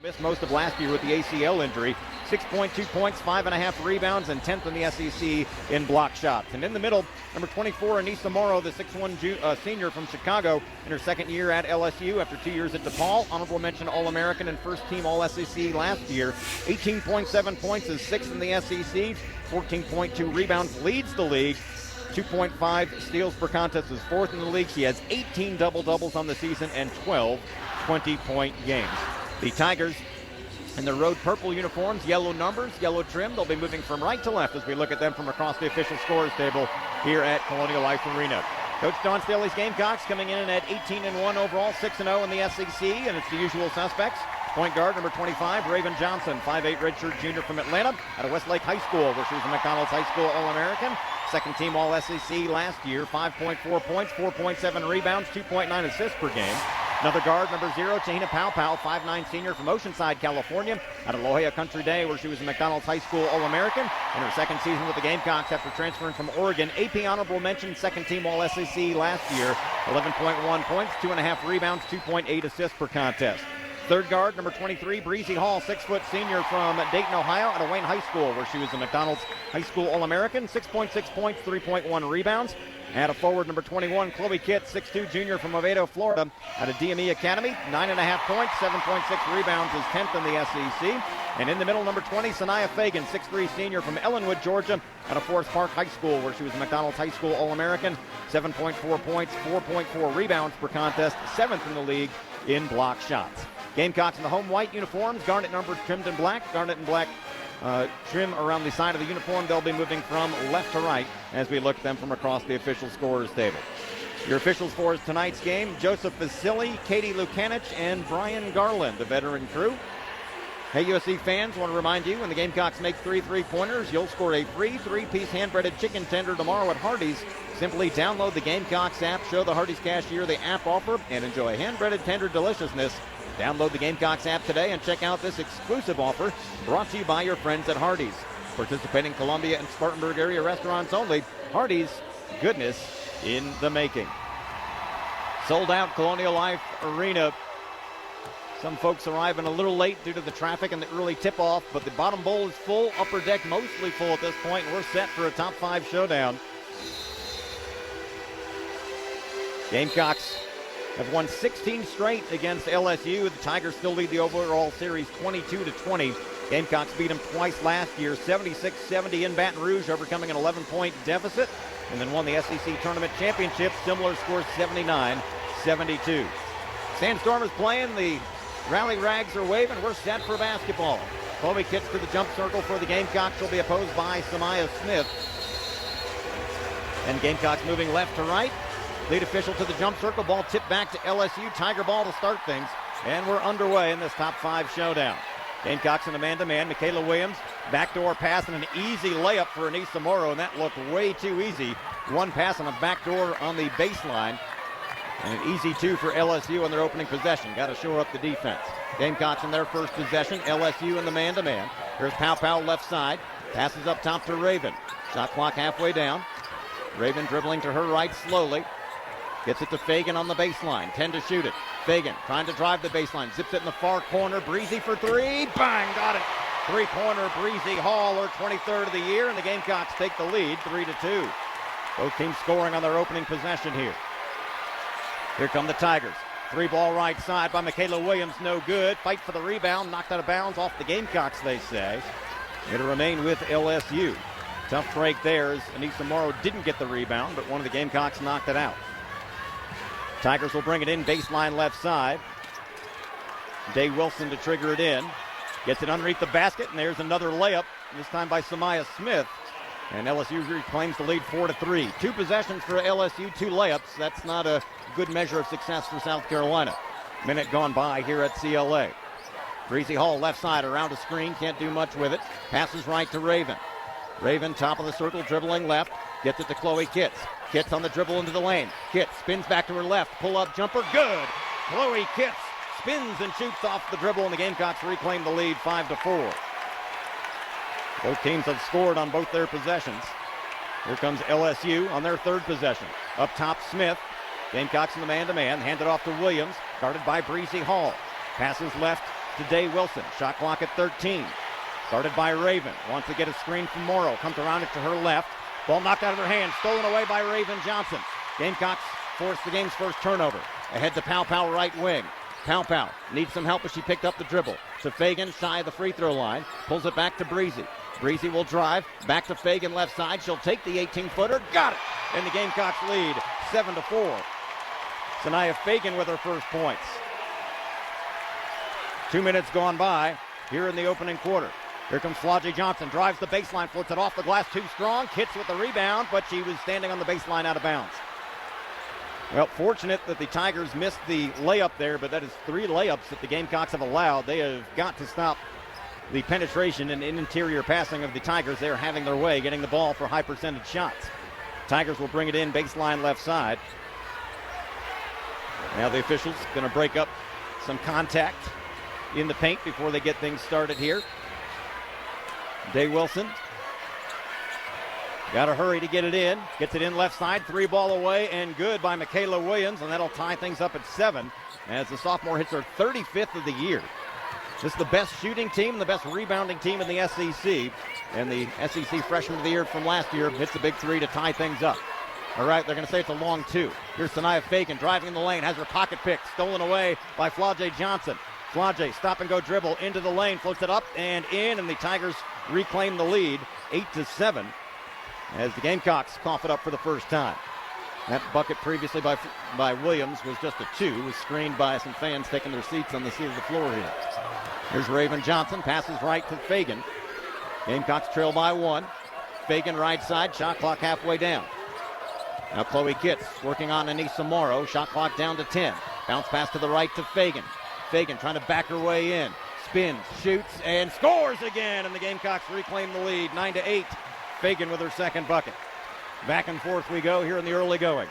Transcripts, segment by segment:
missed most of last year with the ACL injury. 6.2 points, 5.5 rebounds, and 10th in the SEC in block shots. And in the middle, number 24, Anissa Morrow, the 6'1" senior from Chicago, in her second year at LSU after 2 years at DePaul. Honorable mention All-American and first-team All-SEC last year. 18.7 points is sixth in the SEC. 14.2 rebounds, leads the league. 2.5 steals per contest is fourth in the league. She has 18 double-doubles on the season and 12 20-point games. The Tigers in their road purple uniforms, yellow numbers, yellow trim. They'll be moving from right to left as we look at them from across the official scores table here at Colonial Life Arena. Coach Dawn Staley's Gamecocks coming in at 18-1 overall, 6-0 in the SEC, and it's the usual suspects. Point guard, number 25, Raven Johnson, 5'8" redshirt junior from Atlanta out of Westlake High School, where she was a McDonald's High School All-American. Second team All-SEC last year, 5.4 points, 4.7 rebounds, 2.9 assists per game. Another guard, number 0, Te-Hina Paopao, 5'9" senior from Oceanside, California, out of La Jolla Country Day, where she was a McDonald's High School All-American. In her second season with the Gamecocks after transferring from Oregon, AP honorable mention, second team All-SEC last year, 11.1 points, 2.5 rebounds, 2.8 assists per contest. Third guard, number 23, Bree Hall, 6' senior from Dayton, Ohio, out of Wayne High School, where she was a McDonald's High School All-American, 6.6 points, 3.1 rebounds. And a forward, number 21, Chloe Kitts, 6'2" junior from Oviedo, Florida, out of DME Academy, 9.5 points, 7.6 rebounds, is 10th in the SEC. And in the middle, number 20, Sania Feagin, 6'3" senior from Ellenwood, Georgia, out of Forest Park High School, where she was a McDonald's High School All-American, 7.4 points, 4.4 rebounds per contest, 7th in the league in block shots. Gamecocks in the home white uniforms, garnet numbers trimmed in black, garnet and black trim around the side of the uniform. They'll be moving from left to right as we look at them from across the official scorers table. Your officials for tonight's game, Joseph Vasily, Katie Lukanich, and Brian Garland, the veteran crew. Hey, USC fans, want to remind you, when the Gamecocks make 3 3-pointers, you'll score a free 3-piece hand-breaded chicken tender tomorrow at Hardee's. Simply download the Gamecocks app, show the Hardee's cashier the app offer, and enjoy hand-breaded tender deliciousness. Download the Gamecocks app today and check out this exclusive offer brought to you by your friends at Hardee's. Participating Columbia and Spartanburg area restaurants only. Hardee's, goodness in the making. Sold out Colonial Life Arena. Some folks arriving a little late due to the traffic and the early tip-off, but the bottom bowl is full, upper deck mostly full at this point. We're set for a top 5 showdown. Gamecocks have won 16 straight against LSU. The Tigers still lead the overall series 22-20. Gamecocks beat them twice last year, 76-70 in Baton Rouge, overcoming an 11-point deficit, and then won the SEC Tournament Championship. Similar scores, 79-72. Sandstorm is playing. The rally rags are waving. We're set for basketball. Chloe Kitts to the jump circle for the Gamecocks. Will be opposed by Samaya Smith. And Gamecocks moving left to right. Lead official to the jump circle. Ball tipped back to LSU. Tiger ball to start things. And we're underway in this top 5 showdown. Gamecocks in a man-to-man. Michaela Williams, backdoor pass and an easy layup for Anissa Morrow, and that looked way too easy. One pass on a backdoor on the baseline. And an easy 2 for LSU on their opening possession. Got to shore up the defense. Gamecocks in their first possession. LSU in the man-to-man. Here's Paopao left side. Passes up top to Raven. Shot clock halfway down. Raven dribbling to her right slowly. Gets it to Feagin on the baseline. 10 to shoot it. Feagin trying to drive the baseline. Zips it in the far corner. Breezy for 3. Bang! Got it. Three-pointer Bree Hall, her 23rd of the year, and the Gamecocks take the lead 3-2. Both teams scoring on their opening possession here. Here come the Tigers. 3-ball right side by Michaela Williams. No good. Fight for the rebound. Knocked out of bounds off the Gamecocks, they say. It'll remain with LSU. Tough break there as Anissa Morrow didn't get the rebound, but one of the Gamecocks knocked it out. Tigers will bring it in, baseline left side. Day Wilson to trigger it in. Gets it underneath the basket, and there's another layup, this time by Samaya Smith. And LSU reclaims the lead 4-3. 2 possessions for LSU, 2 layups. That's not a good measure of success for South Carolina. Minute gone by here at CLA. Bree Hall left side around a screen, can't do much with it. Passes right to Raven. Raven, top of the circle, dribbling left. Gets it to Chloe Kitts. Kitts on the dribble into the lane. Kitts spins back to her left. Pull-up jumper, good. Chloe Kitts spins and shoots off the dribble, and the Gamecocks reclaim the lead 5-4. Both teams have scored on both their possessions. Here comes LSU on their third possession. Up top, Smith. Gamecocks in the man-to-man. Handed off to Williams. Guarded by Bree Hall. Passes left to Day Wilson. Shot clock at 13. Started by Raven. Wants to get a screen from Morrow. Comes around it to her left. Ball knocked out of her hand. Stolen away by Raven Johnson. Gamecocks forced the game's first turnover. Ahead to Paopao, right wing. Paopao needs some help as she picked up the dribble. To Feagin, shy of the free throw line. Pulls it back to Breezy. Breezy will drive. Back to Feagin, left side. She'll take the 18-footer. Got it! And the Gamecocks lead 7-4. Sania Feagin with her first points. 2 minutes gone by here in the opening quarter. Here comes Flaugy Johnson. Drives the baseline. Floats it off the glass. Too strong. Kits with the rebound, but she was standing on the baseline out of bounds. Well, fortunate that the Tigers missed the layup there, but that is 3 layups that the Gamecocks have allowed. They have got to stop the penetration and interior passing of the Tigers. They're having their way, getting the ball for high percentage shots. Tigers will bring it in baseline left side. Now the officials going to break up some contact in the paint before they get things started here. Day Wilson got to hurry to get it in. Gets it in left side. 3 ball away and good by Michaela Williams, and that'll tie things up at 7 as the sophomore hits her 35th of the year. This is the best shooting team and the best rebounding team in the SEC. And the SEC Freshman of the Year from last year hits the big 3 to tie things up. All right, they're going to say it's a long 2. Here's Sania Feagin driving in the lane, has her pocket pick, stolen away by Flaugy Johnson. Flaugy, stop and go dribble into the lane, floats it up and in, and the Tigers reclaim the lead 8-7 as the Gamecocks cough it up for the first time. That bucket previously by Williams was just a 2, was screened by some fans taking their seats on the seat of the floor here. Here's Raven Johnson, passes right to Feagin. Gamecocks trail by 1. Feagin right side, shot clock halfway down. Now Chloe Kitts working on Anissa Morrow, shot clock down to 10. Bounce pass to the right to Feagin. Feagin trying to back her way in. Spins, shoots, and scores again, and the Gamecocks reclaim the lead, 9-8. Feagin with her second bucket. Back and forth we go here in the early going.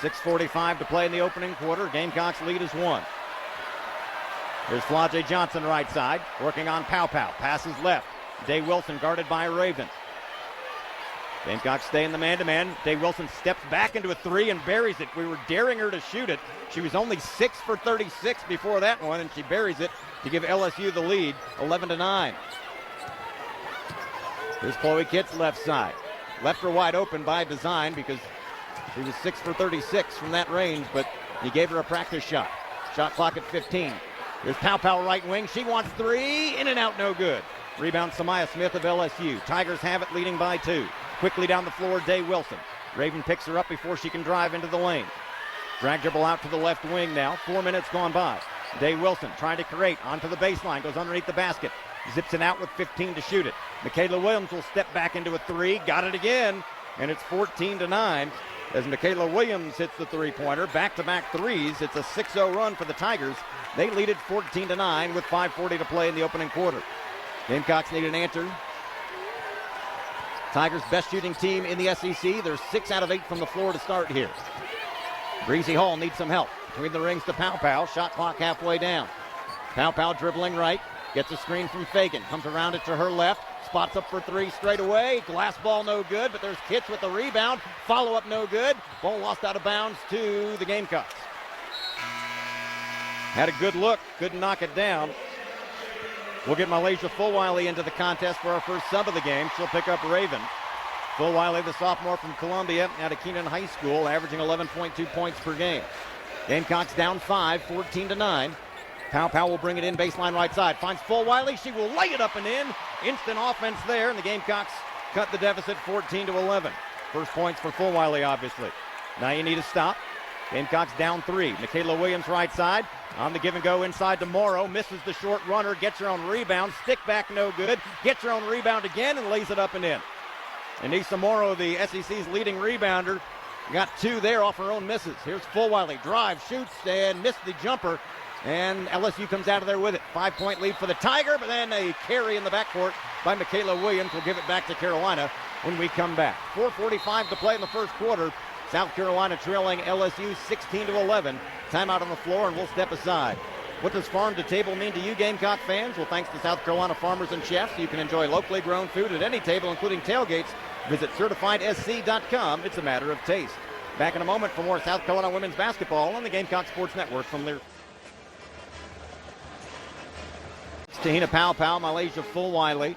6:45 to play in the opening quarter. Gamecocks lead is 1. Here's Flaugy Johnson right side, working on Paopao. Passes left. Day Wilson guarded by Raven. Gamecocks stay in the man-to-man. Day Wilson steps back into a 3 and buries it. We were daring her to shoot it. She was only 6 for 36 before that one, and she buries it to give LSU the lead, 11-9. Here's Chloe Kitts left side. Left her wide open by design because she was 6 for 36 from that range, but he gave her a practice shot. Shot clock at 15. Here's Paopao right wing. She wants 3. In and out, no good. Rebound Samaya Smith of LSU. Tigers have it, leading by 2. Quickly down the floor, Day Wilson. Raven picks her up before she can drive into the lane. Drag dribble out to the left wing now. 4 minutes gone by. Day Wilson trying to create onto the baseline. Goes underneath the basket. Zips it out with 15 to shoot it. Michaela Williams will step back into a 3. Got it again. And it's 14-9 as Michaela Williams hits the three-pointer. Back-to-back threes. It's a 6-0 run for the Tigers. They lead it 14-9 with 5:40 to play in the opening quarter. Gamecocks need an answer. Tigers' best shooting team in the SEC. They're 6 out of 8 from the floor to start here. Bree Hall needs some help. Between the rings to Paopao. Shot clock halfway down. Paopao dribbling right. Gets a screen from Feagin. Comes around it to her left. Spots up for 3 straight away. Glass ball no good, but there's Kitts with the rebound. Follow-up no good. Ball lost out of bounds to the Gamecocks. Had a good look. Couldn't knock it down. We'll get MiLaysia Fulwiley into the contest for our first sub of the game. She'll pick up Raven. Fulwiley, the sophomore from Columbia out of Keenan High School, averaging 11.2 points per game. Gamecocks down 5, 14-9. Paopao will bring it in baseline right side. Finds Fulwiley. She will lay it up and in. Instant offense there, and the Gamecocks cut the deficit 14-11. First points for Fulwiley, obviously. Now you need a stop. Gamecocks down 3. Michaela Williams right side. On the give and go inside to Morrow. Misses the short runner. Gets her own rebound. Stick back no good. Gets her own rebound again and lays it up and in. Anissa Morrow, the SEC's leading rebounder, got 2 there off her own misses. Here's Fulwiley. Drive, shoots, and missed the jumper. And LSU comes out of there with it. 5-point lead for the Tiger, but then a carry in the backcourt by Michaela Williams will give it back to Carolina when we come back. 4:45 to play in the first quarter. South Carolina trailing LSU 16-11. Timeout on the floor, and we'll step aside. What does farm to table mean to you, Gamecock fans? Well, thanks to South Carolina farmers and chefs, you can enjoy locally grown food at any table, including tailgates. Visit CertifiedSC.com. It's a matter of taste. Back in a moment for more South Carolina women's basketball on the Gamecock Sports Network from Lear. Te-Hina Paopao, MiLaysia Fulwiley,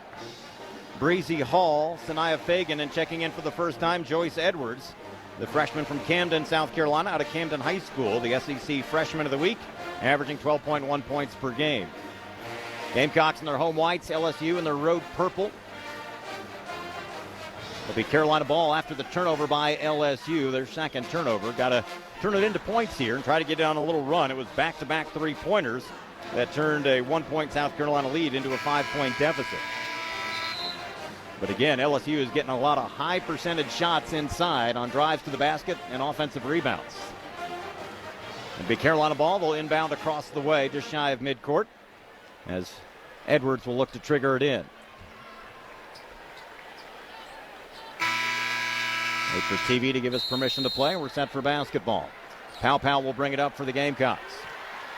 Bree Hall, Sania Feagin, and checking in for the first time, Joyce Edwards, the freshman from Camden, South Carolina, out of Camden High School, the SEC Freshman of the Week, averaging 12.1 points per game. Gamecocks in their home whites, LSU in their road purple. It'll be Carolina ball after the turnover by LSU, their second turnover. Got to turn it into points here and try to get it on a little run. It was back-to-back three-pointers that turned a 1-point South Carolina lead into a 5-point deficit. But again, LSU is getting a lot of high percentage shots inside on drives to the basket and offensive rebounds. It'll be Carolina ball. They'll inbound across the way, just shy of midcourt, as Edwards will look to trigger it in. Wait for TV to give us permission to play. We're set for basketball. Paopao will bring it up for the Gamecocks.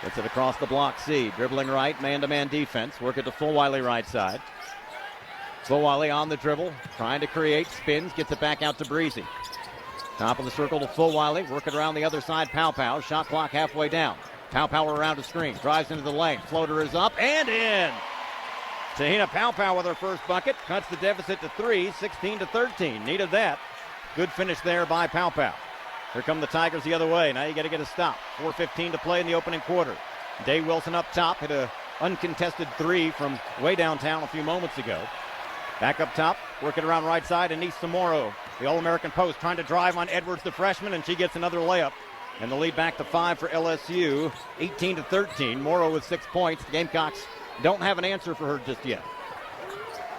Gets it across the block C. Dribbling right, man-to-man defense. Work it to Fulwiley right side. Fulwiley on the dribble, trying to create, spins, gets it back out to Breezy. Top of the circle to Fulwiley, working around the other side, Paopao. Shot clock halfway down. Paopao around a screen, drives into the lane. Floater is up and in. Te-Hina Paopao with her first bucket, cuts the deficit to 3, 16-13. Needed that. Good finish there by Paopao. Here come the Tigers the other way. Now you got to get a stop. 4:15 to play in the opening quarter. Day Wilson up top, hit a uncontested three from way downtown a few moments ago. Back up top, working around right side, Anissa Morrow, the All-American post, trying to drive on Edwards, the freshman, and she gets another layup. And the lead back to 5 for LSU, 18-13. Morrow with 6 points. The Gamecocks don't have an answer for her just yet,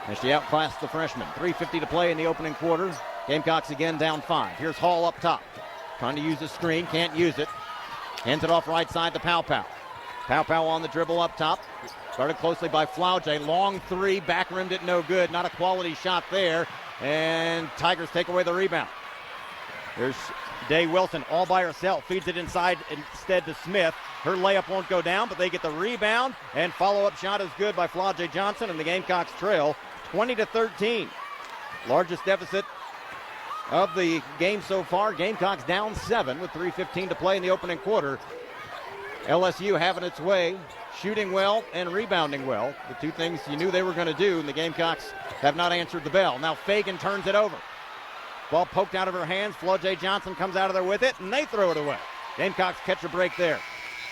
as she outclassed the freshman. 3:50 to play in the opening quarter. Gamecocks again down 5. Here's Hall up top, trying to use the screen, can't use it. Hands it off right side to Paopao. Paopao on the dribble up top. Guarded closely by Flauge. Long three, back rimmed it, no good. Not a quality shot there. And Tigers take away the rebound. There's Day Wilson all by herself. Feeds it inside instead to Smith. Her layup won't go down, but they get the rebound. And follow-up shot is good by Flauge Johnson, and the Gamecocks trail 20-13. Largest deficit of the game so far. Gamecocks down 7 with 3:15 to play in the opening quarter. LSU having its way, shooting well and rebounding well. The two things you knew they were going to do, and the Gamecocks have not answered the bell. Now Feagin turns it over. Ball poked out of her hands. Flauge Johnson comes out of there with it, and they throw it away. Gamecocks catch a break there.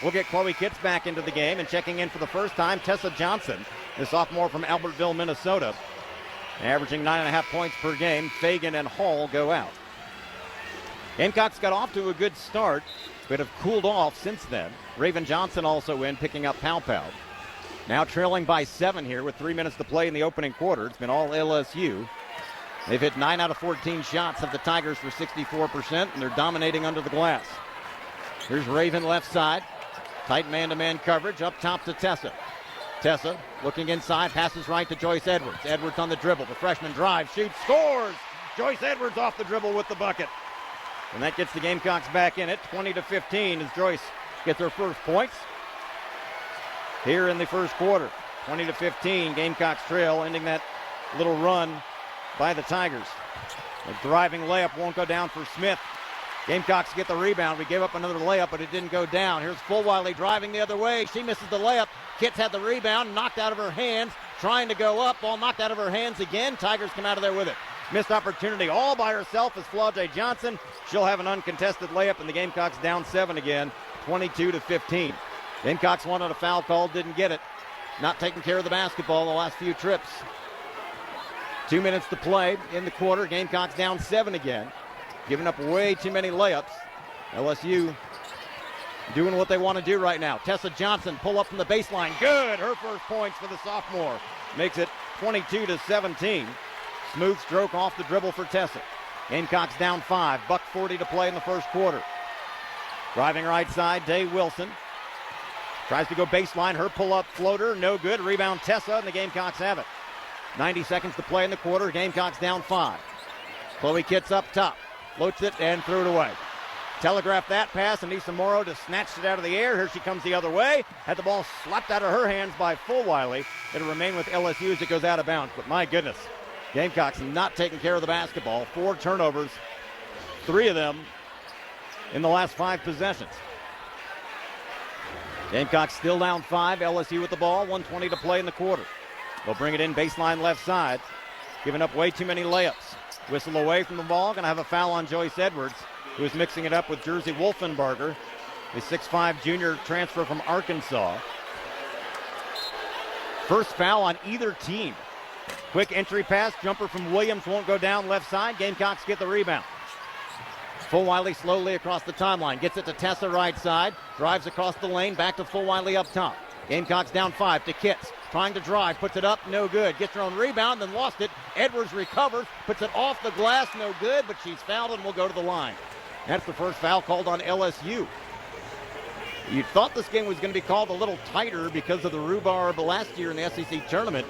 We'll get Chloe Kitts back into the game, and checking in for the first time, Tessa Johnson, the sophomore from Albertville, Minnesota, averaging 9.5 points per game. Feagin and Hall go out. Gamecocks got off to a good start, but have cooled off since then. Raven Johnson also in, picking up Paopao. Now trailing by 7 here with 3 minutes to play in the opening quarter. It's been all LSU. They've hit 9 out of 14 shots of the Tigers for 64%, and they're dominating under the glass. Here's Raven left side. Tight man-to-man coverage up top to Tessa. Tessa looking inside, passes right to Joyce Edwards. Edwards on the dribble. The freshman drives, shoots, scores! Joyce Edwards off the dribble with the bucket. And that gets the Gamecocks back in it, 20-15, as Joyce gets her first points here in the first quarter. 20-15, Gamecocks trail, ending that little run by the Tigers. A driving layup won't go down for Smith. Gamecocks get the rebound. We gave up another layup, but it didn't go down. Here's Fulwiley driving the other way. She misses the layup. Kitts had the rebound, knocked out of her hands, trying to go up. Ball knocked out of her hands again. Tigers come out of there with it. Missed opportunity all by herself is Flauge Johnson. She'll have an uncontested layup, and the Gamecocks down 7 again, 22-15. Gamecocks wanted a foul call, didn't get it. Not taking care of the basketball the last few trips. 2 minutes to play in the quarter. Gamecocks down 7 again. Giving up way too many layups. LSU doing what they want to do right now. Tessa Johnson pull up from the baseline. Good. Her first points for the sophomore. Makes it 22-17. Smooth stroke off the dribble for Tessa. Gamecocks down 5. $1:40 to play in the first quarter. Driving right side, Day Wilson. Tries to go baseline. Her pull-up floater, no good. Rebound Tessa, and the Gamecocks have it. 90 seconds to play in the quarter. Gamecocks down 5. Chloe Kitts up top. Floats it and threw it away. Telegraphed that pass, and Anissa Morrow just snatched it out of the air. Here she comes the other way. Had the ball slapped out of her hands by Fulwiley. It'll remain with LSU as it goes out of bounds. But my goodness, Gamecocks not taking care of the basketball. 4 turnovers, 3 of them in the last 5 possessions. Gamecocks still down 5. LSU with the ball. 1:20 to play in the quarter. They'll bring it in baseline left side. Giving up way too many layups. Whistle away from the ball. Going to have a foul on Joyce Edwards, who is mixing it up with Jersey Wolfenbarger, the 6'5 junior transfer from Arkansas. First foul on either team. Quick entry pass. Jumper from Williams won't go down left side. Gamecocks get the rebound. Fulwiley slowly across the timeline. Gets it to Tessa right side. Drives across the lane. Back to Fulwiley up top. Gamecocks down 5 to Kitts. Trying to drive. Puts it up. No good. Gets her own rebound. Then lost it. Edwards recovers. Puts it off the glass. No good. But she's fouled and will go to the line. That's the first foul called on LSU. You thought this game was going to be called a little tighter because of the rhubarb last year in the SEC tournament.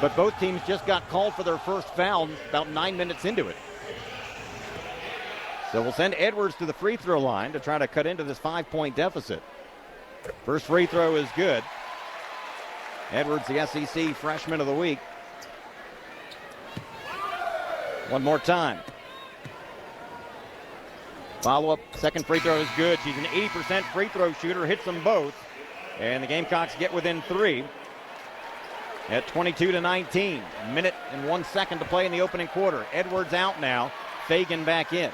But both teams just got called for their first foul about 9 minutes into it. So we'll send Edwards to the free throw line to try to cut into this 5-point deficit. First free throw is good. Edwards, the SEC Freshman of the Week. One more time. Follow-up, second free throw is good. She's an 80% free throw shooter, hits them both. And the Gamecocks get within 3 at 22-19. A minute and 1 second to play in the opening quarter. Edwards out now. Feagin back in.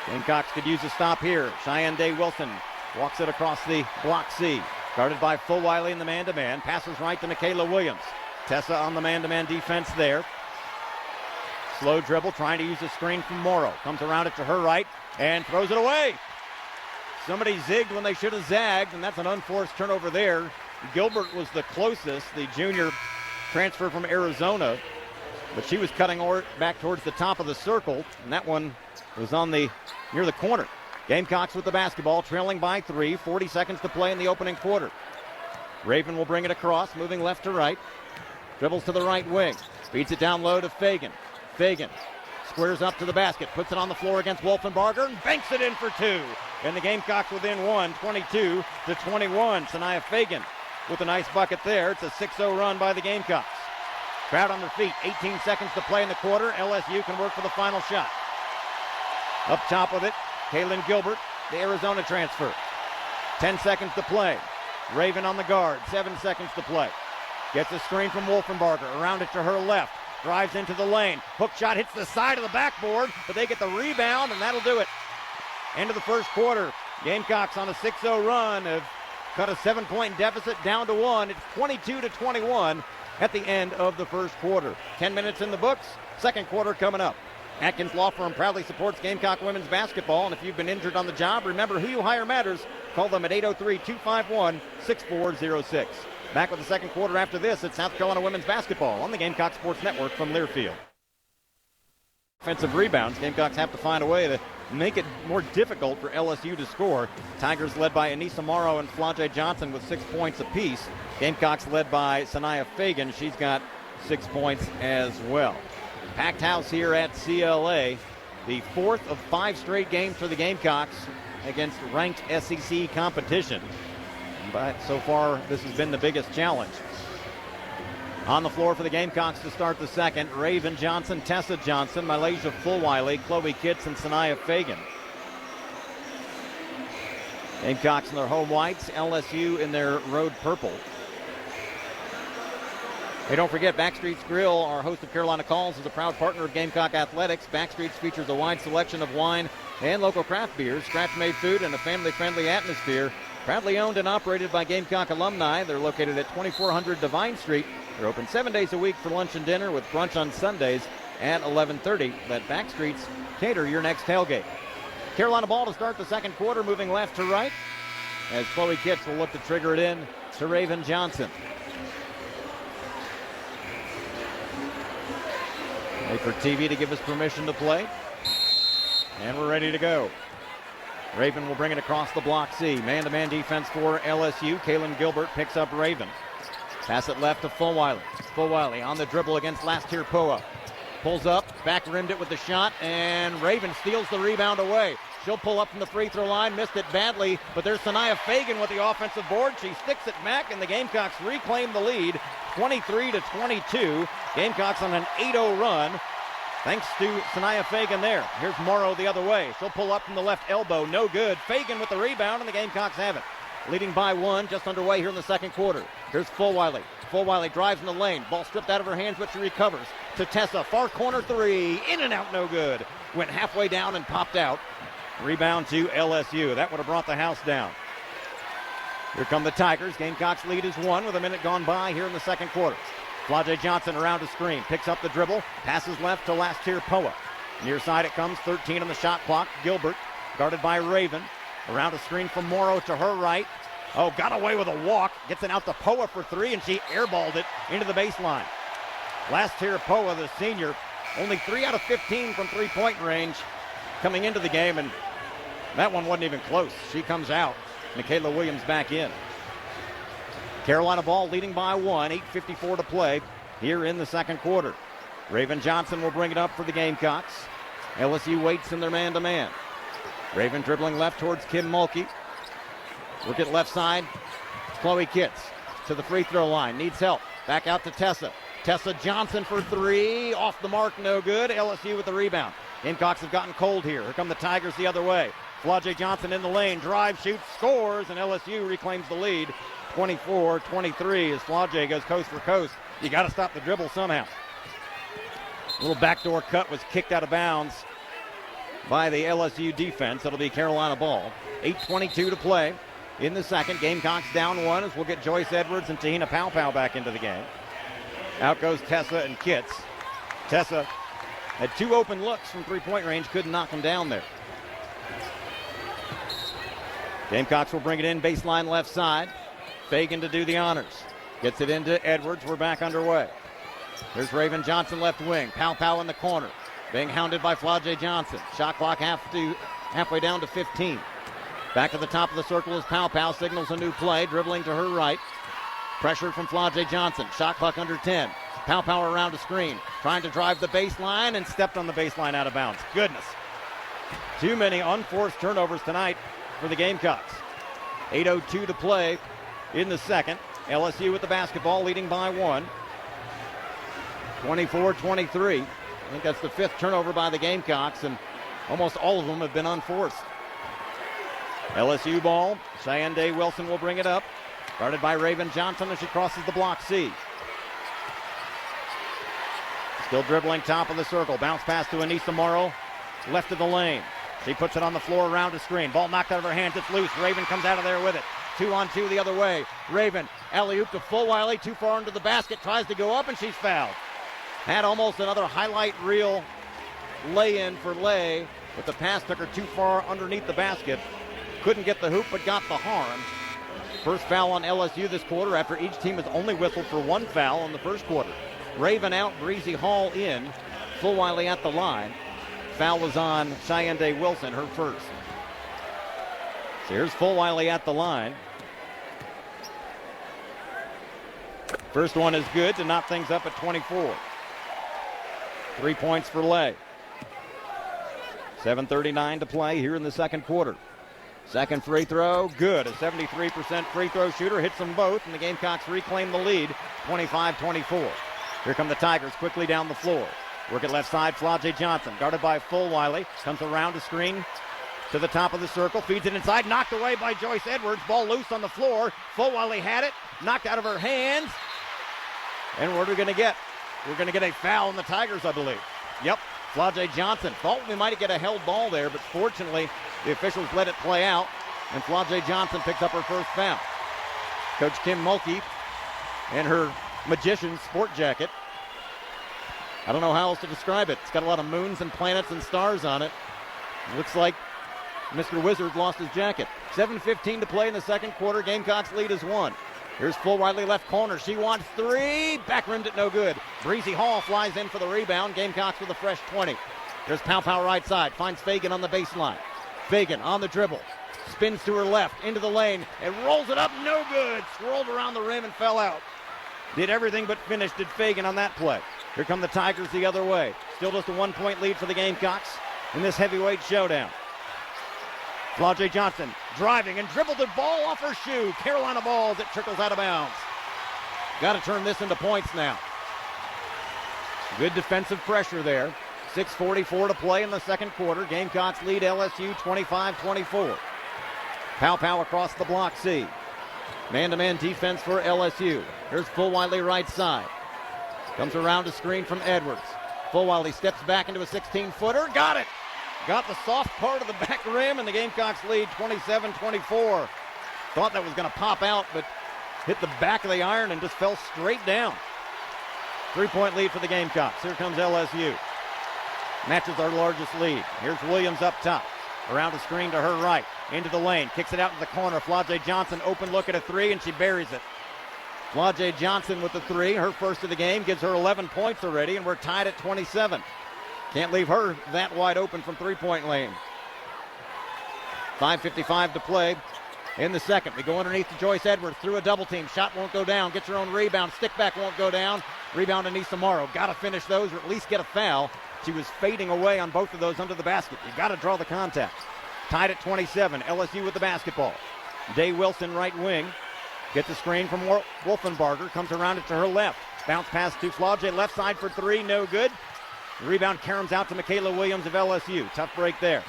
Gamecocks could use a stop here. Cheyenne Day-Wilson walks it across the block C. Guarded by Fulwiley in the man-to-man. Passes right to Michaela Williams. Tessa on the man-to-man defense there. Slow dribble, trying to use a screen from Morrow. Comes around it to her right and throws it away. Somebody zigged when they should have zagged, and that's an unforced turnover there. Gilbert was the closest, the junior transfer from Arizona, but she was cutting back towards the top of the circle, and that one was on the near the corner. Gamecocks with the basketball, trailing by 3, 40 seconds to play in the opening quarter. Raven will bring it across, moving left to right. Dribbles to the right wing, feeds it down low to Feagin. Feagin squares up to the basket, puts it on the floor against Wolfenbarger, and banks it in for 2. And the Gamecocks within 1, 22-21. Sania Feagin with a nice bucket there. It's a 6-0 run by the Gamecocks. Crowd on their feet, 18 seconds to play in the quarter. LSU can work for the final shot. Up top with it, Kaylin Gilbert, the Arizona transfer. 10 seconds to play. Raven on the guard, 7 seconds to play. Gets a screen from Wolfenbarger, around it to her left. Drives into the lane. Hook shot hits the side of the backboard, but they get the rebound, and that'll do it. End of the first quarter. Gamecocks on a 6-0 run have cut a 7-point deficit down to 1. It's 22-21 at the end of the first quarter. 10 minutes in the books. Second quarter coming up. Atkins Law Firm proudly supports Gamecock women's basketball, and if you've been injured on the job, remember who you hire matters. Call them at 803-251-6406. Back with the second quarter after this, it's South Carolina women's basketball on the Gamecock Sports Network from Learfield. Offensive rebounds. Gamecocks have to find a way to make it more difficult for LSU to score. Tigers led by Anissa Morrow and Flau'jae Johnson with 6 points apiece. Gamecocks led by Sania Feagin. She's got 6 points as well. Packed house here at CLA. The 4th of 5 straight games for the Gamecocks against ranked SEC competition. But so far, this has been the biggest challenge. On the floor for the Gamecocks to start the second, Raven Johnson, Tessa Johnson, MiLaysia Fulwiley, Chloe Kitts, and Sania Feagin. Gamecocks in their home whites, LSU in their road purple. Hey, don't forget, Backstreet's Grill, our host of Carolina Calls, is a proud partner of Gamecock Athletics. Backstreet's features a wide selection of wine and local craft beers, scratch-made food, and a family-friendly atmosphere. Proudly owned and operated by Gamecock alumni. They're located at 2400 Devine Street. They're open 7 days a week for lunch and dinner with brunch on Sundays at 11:30. Let Backstreets cater your next tailgate. Carolina ball to start the second quarter, moving left to right, as Chloe Kitts will look to trigger it in to Raven Johnson. Wait for TV to give us permission to play. And we're ready to go. Raven will bring it across the block C. Man-to-man defense for LSU. Kaylin Gilbert picks up Raven. Pass it left to Fulwiley. Fulwiley on the dribble against last-tier Poa. Pulls up, back-rimmed it with the shot, and Raven steals the rebound away. She'll pull up from the free throw line, missed it badly, but there's Sania Feagin with the offensive board. She sticks it back, and the Gamecocks reclaim the lead, 23-22. Gamecocks on an 8-0 run. Thanks to Sania Feagin there. Here's Morrow the other way. She'll pull up from the left elbow. No good. Feagin with the rebound, and the Gamecocks have it. leading by 1, just underway here in the second quarter. Here's Fulwiley. Fulwiley drives in the lane. Ball stripped out of her hands, but she recovers. To Tessa, far corner 3. In and out, no good. Went halfway down and popped out. Rebound to LSU. That would have brought the house down. Here come the Tigers. Gamecocks lead is 1 with a minute gone by here in the second quarter. Flajay Johnson around a screen. Picks up the dribble. Passes left to last tier Poa. Near side it comes. 13 on the shot clock. Gilbert guarded by Raven. Around a screen from Morrow to her right. Oh, got away with a walk. Gets it out to Poa for 3, and she airballed it into the baseline. Last tier Poa, the senior, only 3 out of 15 from three-point range coming into the game, and that one wasn't even close. She comes out. Michaela Williams back in. Carolina ball leading by 1, 8:54 to play here in the second quarter. Raven Johnson will bring it up for the Gamecocks. LSU waits in their man-to-man. Raven dribbling left towards Kim Mulkey. Look at left side. Chloe Kitts to the free throw line. Needs help. Back out to Tessa. Tessa Johnson for 3. Off the mark, no good. LSU with the rebound. Gamecocks have gotten cold here. Here come the Tigers the other way. Flajay Johnson in the lane. Drive, shoots, scores, and LSU reclaims the lead. 24-23 as Flajay goes coast for coast. You got to stop the dribble somehow. A little backdoor cut was kicked out of bounds by the LSU defense. It'll be Carolina ball. 8:22 to play in the second. Gamecocks down 1 as we'll get Joyce Edwards and Te-Hina Paopao back into the game. Out goes Tessa and Kitts. Tessa had 2 open looks from three-point range. Couldn't knock them down there. Gamecocks will bring it in baseline left side. Feagin to do the honors. Gets it into Edwards. We're back underway. There's Raven Johnson left wing. Paopao in the corner. Being hounded by Flajay Johnson. Shot clock halfway down to 15. Back to the top of the circle as Paopao signals a new play. Dribbling to her right. Pressure from Flajay Johnson. Shot clock under 10. Paopao around a screen. Trying to drive the baseline and stepped on the baseline out of bounds. Goodness. Too many unforced turnovers tonight for the Gamecocks. 8:02 to play in the second. LSU with the basketball leading by 1. 24-23. I think that's the 5th turnover by the Gamecocks, and almost all of them have been unforced. LSU ball. Cheyenne Day Wilson will bring it up. Guarded by Raven Johnson as she crosses the block C. Still dribbling top of the circle. Bounce pass to Anissa Morrow. Left of the lane. She puts it on the floor around a screen. Ball knocked out of her hands. It's loose. Raven comes out of there with it. 2-on-2 the other way. Raven, alley-oop to Fulwiley. Too far into the basket. Tries to go up, and she's fouled. Had almost another highlight reel lay-in for Lay, but the pass took her too far underneath the basket. Couldn't get the hoop, but got the harm. First foul on LSU this quarter after each team has only whistled for 1 foul in the first quarter. Raven out, Bree Hall in. Fulwiley at the line. Foul was on Cheyenne Day Wilson, her first. So here's Fulwiley at the line. First one is good to knock things up at 24. 3 points for Lay. 7:39 to play here in the second quarter. Second free throw, good. A 73% free throw shooter hits them both, and the Gamecocks reclaim the lead, 25-24. Here come the Tigers quickly down the floor. Work it left side, Flajay Johnson, guarded by Fulwiley. Comes around a screen to the top of the circle, feeds it inside, knocked away by Joyce Edwards. Ball loose on the floor. Fulwiley had it, knocked out of her hands. And what are we going to get? We're going to get a foul on the Tigers, I believe. Yep, Flajay Johnson. Thought we might get a held ball there, but fortunately, the officials let it play out, and Flajay Johnson picks up her first foul. Coach Kim Mulkey in her magician sport jacket. I don't know how else to describe it. It's got a lot of moons and planets and stars on it. Looks like Mr. Wizard lost his jacket. 7:15 to play in the second quarter. Gamecocks lead is 1. Here's Fulwiley left corner. She wants 3. Back rimmed it no good. Bree Hall flies in for the rebound. Gamecocks with a fresh 20. There's Paopao right side. Finds Feagin on the baseline. Feagin on the dribble. Spins to her left into the lane and rolls it up. No good. Swirled around the rim and fell out. Did everything but finish, did Feagin on that play. Here come the Tigers the other way. Still just a 1-point lead for the Gamecocks in this heavyweight showdown. Flajay Johnson driving and dribbled the ball off her shoe. Carolina ball as it trickles out of bounds. Got to turn this into points now. Good defensive pressure there. 6:44 to play in the second quarter. Gamecocks lead LSU 25-24. Paopao across the block C. Man-to-man defense for LSU. Here's Fulwiley right side. Comes around a screen from Edwards. Fulwiley steps back into a 16-footer. Got it! Got the soft part of the back rim, and the Gamecocks lead 27-24. Thought that was going to pop out, but hit the back of the iron and just fell straight down. 3-point lead for the Gamecocks. Here comes LSU. Matches our largest lead. Here's Williams up top. Around the screen to her right. Into the lane. Kicks it out to the corner. Flau'jae Johnson open look at a three, and she buries it. Flau'jae Johnson with the three. Her first of the game. Gives her 11 points already, and we're tied at 27. Can't leave her that wide open from three-point lane. 5:55 to play in the second. We go underneath to Joyce Edwards. Through a double team. Shot won't go down. Gets her own rebound. Stick back won't go down. Rebound to Nisa Morrow. Got to finish those or at least get a foul. She was fading away on both of those under the basket. You got to draw the contact. Tied at 27. LSU with the basketball. Day Wilson right wing. Gets a screen from Wolfenbarger. Comes around it to her left. Bounce pass to Flau'jae. Left side for three. No good. Rebound caroms out to Michaela Williams of LSU. Tough break there.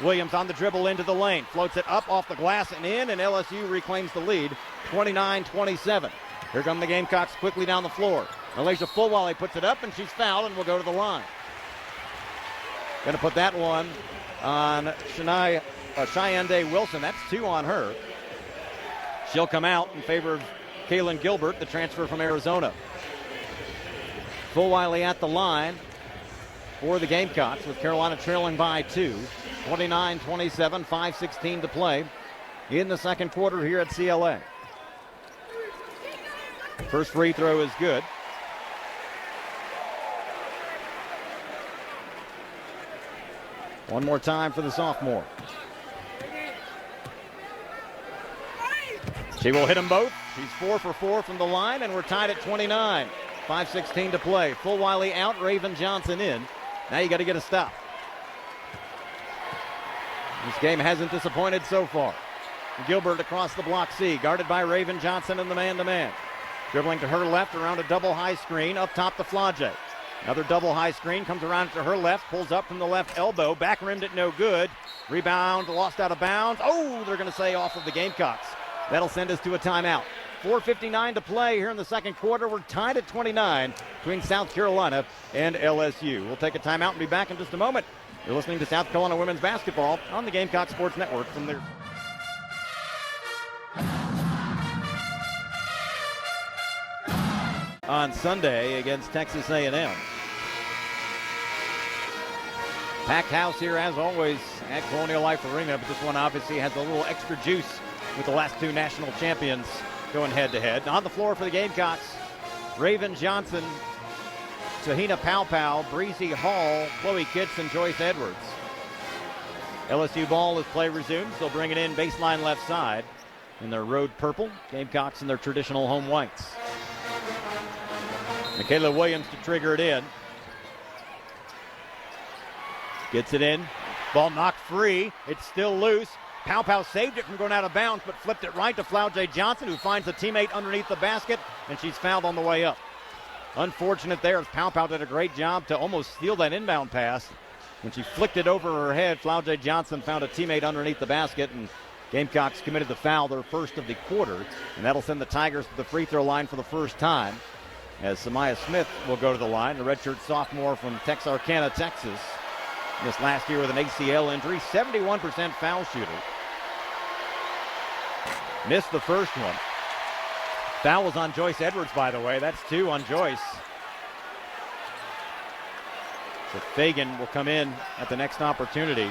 Williams on the dribble into the lane. Floats it up off the glass and in, and LSU reclaims the lead. 29-27. Here come the Gamecocks quickly down the floor. MiLaysia Fulwiley puts it up, and she's fouled and will go to the line. Going to put that one on Cheyenne Day Wilson. That's two on her. She'll come out in favor of Kaylin Gilbert, the transfer from Arizona. Fulwiley at the line for the Gamecocks with Carolina trailing by two. 29-27, 5:16 to play in the second quarter here at CLA. First free throw is good. One more time for the sophomore. She will hit them both. She's 4 for 4 from the line, and we're tied at 29. 5:16 to play. Fulwiley out, Raven Johnson in. Now you got to get a stop. This game hasn't disappointed so far. Gilbert across the block C, guarded by Raven Johnson in the man-to-man. Dribbling to her left around a double high screen, up top to Flau'jae. Another double high screen, comes around to her left, pulls up from the left elbow, back rimmed it no good. Rebound, lost out of bounds. Oh, they're going to say off of the Gamecocks. That'll send us to a timeout. 4:59 to play here in the second quarter. We're tied at 29 between South Carolina and LSU. We'll take a timeout and be back in just a moment. You're listening to South Carolina Women's Basketball on the Gamecock Sports Network from there. On Sunday against Texas A&M. Packed house here as always at Colonial Life Arena, but this one obviously has a little extra juice with the last two national champions going head-to-head. On the floor for the Gamecocks, Raven Johnson, Te-Hina Paopao, Bree Hall, Chloe Kitts, and Joyce Edwards. LSU ball as play resumes. They'll bring it in baseline left side in their road purple. Gamecocks in their traditional home whites. Michaela Williams to trigger it in. Gets it in. Ball knocked free. It's still loose. Paopao saved it from going out of bounds, but flipped it right to Flau'jae Johnson, who finds a teammate underneath the basket, and she's fouled on the way up. Unfortunate there, as Paopao did a great job to almost steal that inbound pass. When she flicked it over her head, Flau'jae Johnson found a teammate underneath the basket, and Gamecocks committed the foul, their first of the quarter, and that'll send the Tigers to the free throw line for the first time, as Samaya Smith will go to the line, the redshirt sophomore from Texarkana, Texas. This last year with an ACL injury, 71% foul shooter. Missed the first one. Foul was on Joyce Edwards, by the way. That's two on Joyce. So Feagin will come in at the next opportunity.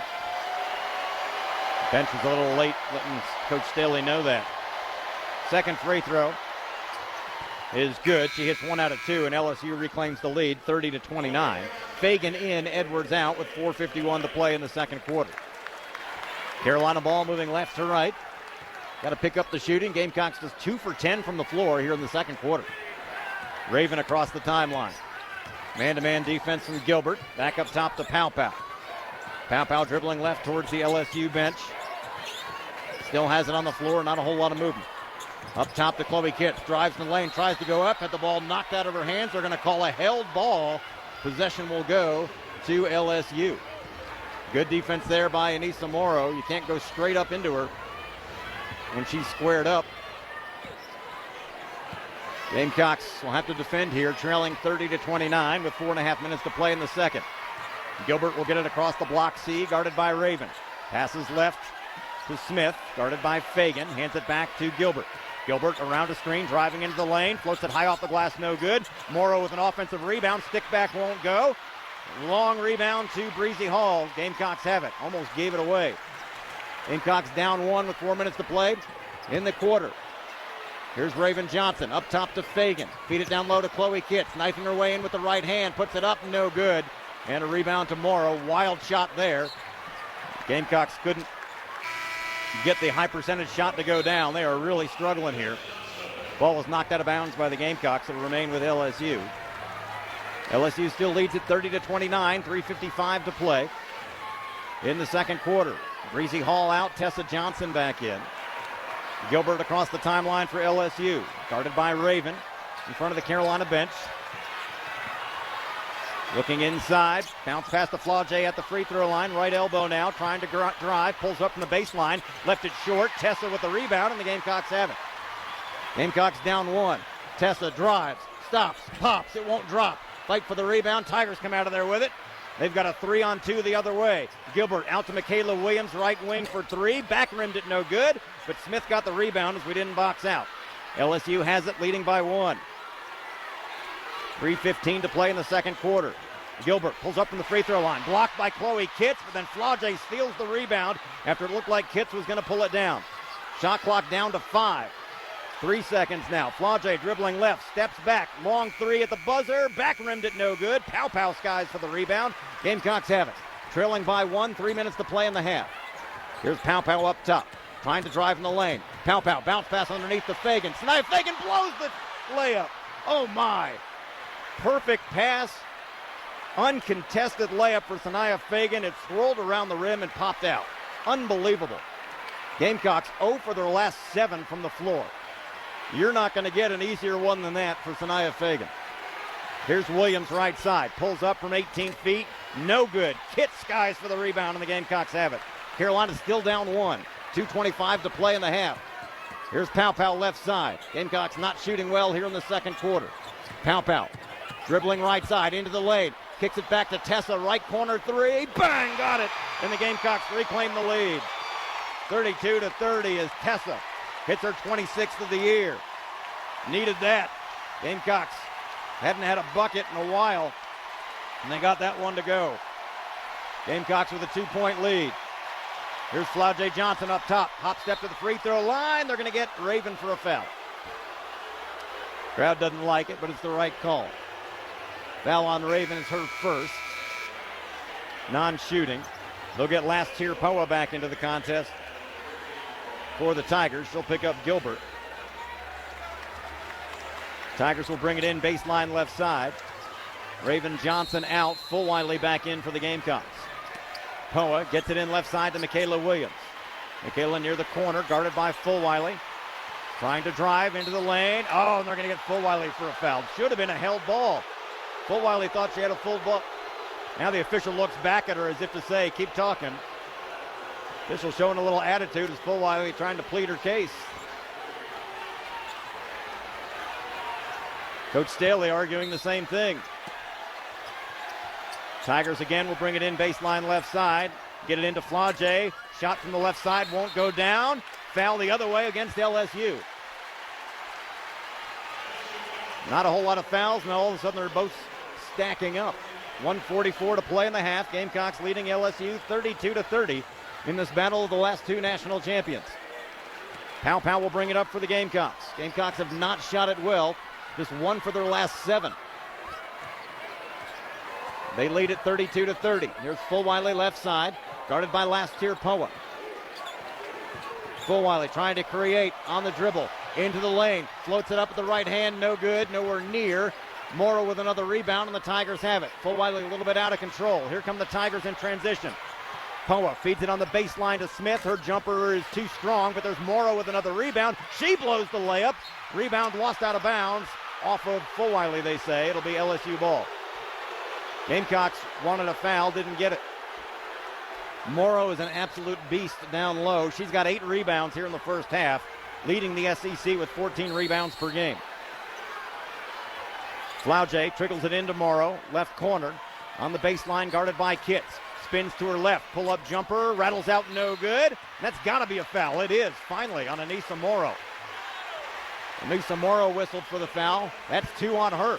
Bench was a little late letting Coach Staley know that. Second free throw is good. She hits 1 out of 2, and LSU reclaims the lead, 30-29. Feagin in, Edwards out with 4:51 to play in the second quarter. Carolina ball moving left to right. Got to pick up the shooting. Gamecocks just 2 for 10 from the floor here in the second quarter. Raven across the timeline. Man-to-man defense from Gilbert. Back up top to Paopao. Paopao dribbling left towards the LSU bench. Still has it on the floor, not a whole lot of movement. Up top to Chloe Kitts, drives in the lane, tries to go up, had the ball knocked out of her hands. They're going to call a held ball. Possession will go to LSU. Good defense there by Nisa Morrow. You can't go straight up into her when she's squared up. Gamecocks will have to defend here, trailing 30-29 with 4.5 minutes to play in the second. Gilbert will get it across the block C, guarded by Raven. Passes left to Smith, guarded by Feagin. Hands it back to Gilbert. Gilbert around a screen, driving into the lane. Floats it high off the glass, no good. Morrow with an offensive rebound. Stick back won't go. Long rebound to Bree Hall. Gamecocks have it. Almost gave it away. Gamecocks down 1 with 4 minutes to play in the quarter. Here's Raven Johnson, up top to Feagin. Feed it down low to Chloe Kitts, knifing her way in with the right hand, puts it up, no good. And a rebound to Morrow, wild shot there. Gamecocks couldn't get the high percentage shot to go down. They are really struggling here. Ball was knocked out of bounds by the Gamecocks. It'll remain with LSU. LSU still leads at 30-29, 3:55 to play in the second quarter. Bree Hall out, Tessa Johnson back in. Gilbert across the timeline for LSU. Guarded by Raven in front of the Carolina bench. Looking inside. Bounce past the Flaugier at the free throw line. Right elbow now. Trying to drive. Pulls up from the baseline. Left it short. Tessa with the rebound, and the Gamecocks have it. Gamecocks down 1. Tessa drives. Stops. Pops. It won't drop. Fight for the rebound. Tigers come out of there with it. They've got a 3-on-2 the other way. Gilbert out to Michaela Williams, right wing for 3. Back rimmed it no good, but Smith got the rebound as we didn't box out. LSU has it, leading by 1. 3:15 to play in the second quarter. Gilbert pulls up from the free throw line. Blocked by Chloe Kitts, but then Flaugier steals the rebound after it looked like Kitts was going to pull it down. Shot clock down to 5. 3 seconds now. Flaugier dribbling left, steps back. Long 3 at the buzzer. Back rimmed it no good. Paopao skies for the rebound. Gamecocks have it. Trailing by 1, 3 minutes to play in the half. Here's Paopao up top. Trying to drive in the lane. Paopao bounce pass underneath to Feagin. Sania Feagin blows the layup. Oh my. Perfect pass. Uncontested layup for Sania Feagin. It swirled around the rim and popped out. Unbelievable. Gamecocks 0 for their last 7 from the floor. You're not going to get an easier one than that for Sania Feagin. Here's Williams right side. Pulls up from 18 feet. No good. Kit skies for the rebound, and the Gamecocks have it. Carolina's still down 1. 2:25 to play in the half. Here's Paopao left side. Gamecocks not shooting well here in the second quarter. Paopao dribbling right side into the lane. Kicks it back to Tessa. Right corner 3. Bang! Got it. And the Gamecocks reclaim the lead. 32-30 as Tessa hits her 26th of the year. Needed that. Gamecocks hadn't had a bucket in a while, and they got that one to go. Gamecocks with a 2-point lead. Here's Flaugier Johnson up top. Hop step to the free throw line. They're going to get Raven for a foul. Crowd doesn't like it, but it's the right call. Foul on Raven is her first. Non-shooting. They'll get last tier Poa back into the contest for the Tigers. She'll pick up Gilbert. Tigers will bring it in baseline left side. Raven Johnson out. Fulwiley back in for the Gamecocks. Poa gets it in left side to Michaela Williams. Michaela near the corner, guarded by Fulwiley. Trying to drive into the lane. Oh, and they're going to get Fulwiley for a foul. Should have been a held ball. Fulwiley thought she had a full ball. Now the official looks back at her as if to say, keep talking. Official showing a little attitude as Fulwiley trying to plead her case. Coach Staley arguing the same thing. Tigers again will bring it in baseline left side. Get it into Flaugier. Shot from the left side won't go down. Foul the other way against LSU. Not a whole lot of fouls, and all of a sudden they're both stacking up. 1:44 to play in the half. Gamecocks leading LSU 32-30 in this battle of the last 2 national champions. Paopao will bring it up for the Gamecocks. Gamecocks have not shot it well. Just 1 for their last 7. They lead at 32-30. Here's Fulwiley left side, guarded by last tier Poa. Fulwiley trying to create on the dribble. Into the lane. Floats it up at the right hand. No good. Nowhere near. Morrow with another rebound, and the Tigers have it. Fulwiley a little bit out of control. Here come the Tigers in transition. Poa feeds it on the baseline to Smith. Her jumper is too strong, but there's Morrow with another rebound. She blows the layup. Rebound lost out of bounds. Off of Fulwiley, they say. It'll be LSU ball. Gamecocks wanted a foul, didn't get it. Morrow is an absolute beast down low. She's got 8 rebounds here in the first half, leading the SEC with 14 rebounds per game. Flaujae trickles it into Morrow, left corner. On the baseline, guarded by Kitts. Spins to her left, pull-up jumper, rattles out, no good. That's got to be a foul. It is, finally, on Anissa Morrow. Anissa Morrow whistled for the foul. That's 2 on her.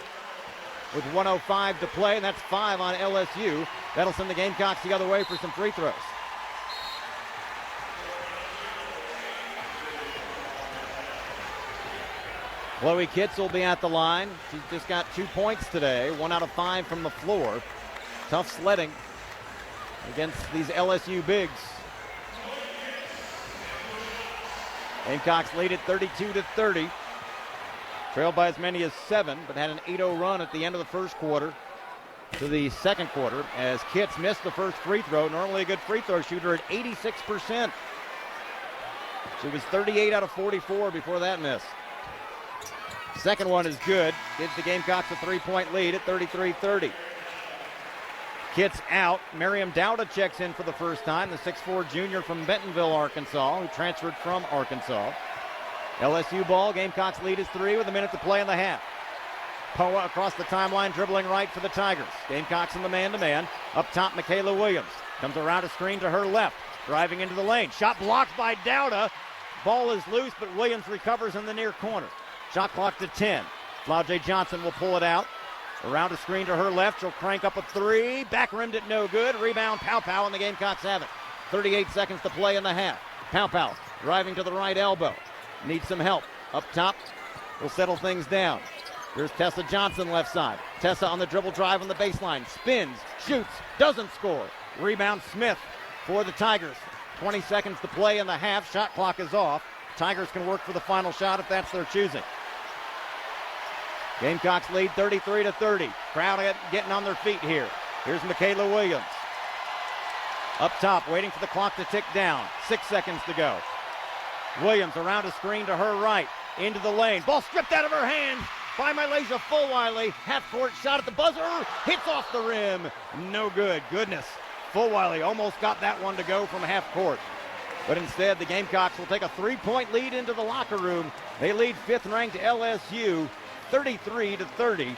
With 1:05 to play, and that's 5 on LSU. That'll send the Gamecocks the other way for some free throws. Chloe Kitts will be at the line. She's just got 2 points today, 1 out of 5 from the floor. Tough sledding against these LSU bigs. Gamecocks lead it 32-30. Trailed by as many as 7, but had an 8-0 run at the end of the first quarter to the second quarter as Kitts missed the first free throw. Normally a good free throw shooter at 86%. She was 38 out of 44 before that miss. Second one is good. Gives the Gamecocks a 3-point lead at 33-30. Kitts out. Miriam Dowda checks in for the first time, the 6'4 junior from Bentonville, Arkansas, who transferred from Arkansas. LSU ball. Gamecocks lead is 3 with a minute to play in the half. Poa across the timeline, dribbling right for the Tigers. Gamecocks in the man-to-man. Up top, Michaela Williams. Comes around a screen to her left. Driving into the lane. Shot blocked by Dowda. Ball is loose, but Williams recovers in the near corner. Shot clock to 10. Flaujae Johnson will pull it out. Around a screen to her left. She'll crank up a 3. Back rimmed it, no good. Rebound, Paopao, and the Gamecocks have it. 38 seconds to play in the half. Paopao driving to the right elbow. Needs some help. Up top, will settle things down. Here's Tessa Johnson left side. Tessa on the dribble drive on the baseline. Spins, shoots, doesn't score. Rebound Smith for the Tigers. 20 seconds to play in the half. Shot clock is off. Tigers can work for the final shot if that's their choosing. Gamecocks lead 33-30. Crowd getting on their feet here. Here's Michaela Williams. Up top, waiting for the clock to tick down. 6 seconds to go. Williams around a screen to her right. Into the lane. Ball stripped out of her hand by MiLaysia Fulwiley. Half-court shot at the buzzer. Hits off the rim. No good. Goodness. Fulwiley almost got that one to go from half-court. But instead, the Gamecocks will take a 3-point lead into the locker room. They lead 5th-ranked LSU 33-30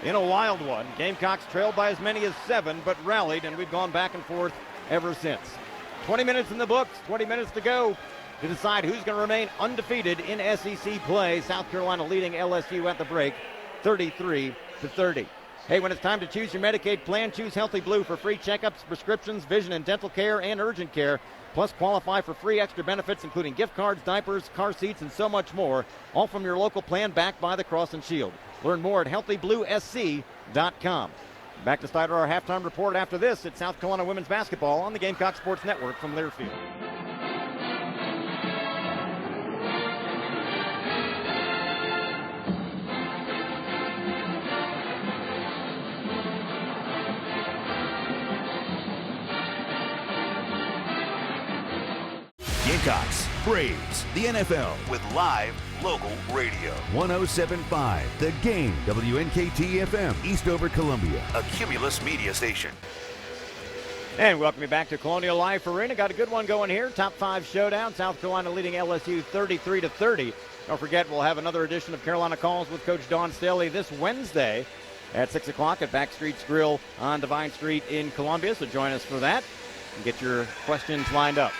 in a wild one. Gamecocks trailed by as many as 7, but rallied, and we've gone back and forth ever since. 20 minutes in the books, 20 minutes to go to decide who's going to remain undefeated in SEC play. South Carolina leading LSU at the break, 33-30. Hey, when it's time to choose your Medicaid plan, choose Healthy Blue for free checkups, prescriptions, vision and dental care, and urgent care. Plus, qualify for free extra benefits, including gift cards, diapers, car seats, and so much more. All from your local plan backed by the Cross and Shield. Learn more at healthybluesc.com. Back to start our halftime report after this. It's South Carolina women's basketball on the Gamecock Sports Network from Learfield. Gamecocks, Braves, the NFL with live local radio. 107.5 The Game, WNKT-FM, Eastover, Columbia, a Cumulus media station. And welcome you back to Colonial Life Arena. Got a good one going here. Top 5 showdown. South Carolina leading LSU 33-30. Don't forget, we'll have another edition of Carolina Calls with Coach Dawn Staley this Wednesday at 6 o'clock at Backstreet's Grill on Divine Street in Columbia. So join us for that and get your questions lined up.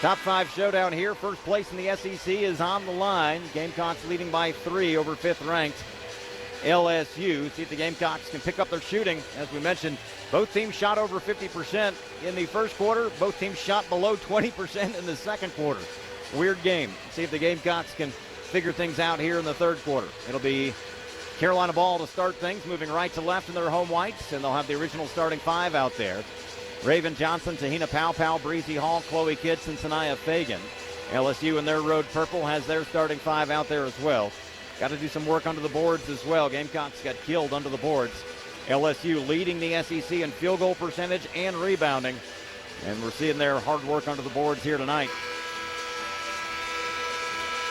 Top 5 showdown here. First place in the SEC is on the line. Gamecocks leading by 3 over 5th-ranked LSU. See if the Gamecocks can pick up their shooting. As we mentioned, both teams shot over 50% in the first quarter. Both teams shot below 20% in the second quarter. Weird game. See if the Gamecocks can figure things out here in the third quarter. It'll be Carolina ball to start things, moving right to left in their home whites, and they'll have the original starting 5 out there. Raven Johnson, Te-Hina Paopao, Bree Hall, Chloe Kitts, and Sania Feagin. LSU in their road purple has their starting 5 out there as well. Got to do some work under the boards as well. Gamecocks got killed under the boards. LSU leading the SEC in field goal percentage and rebounding. And we're seeing their hard work under the boards here tonight.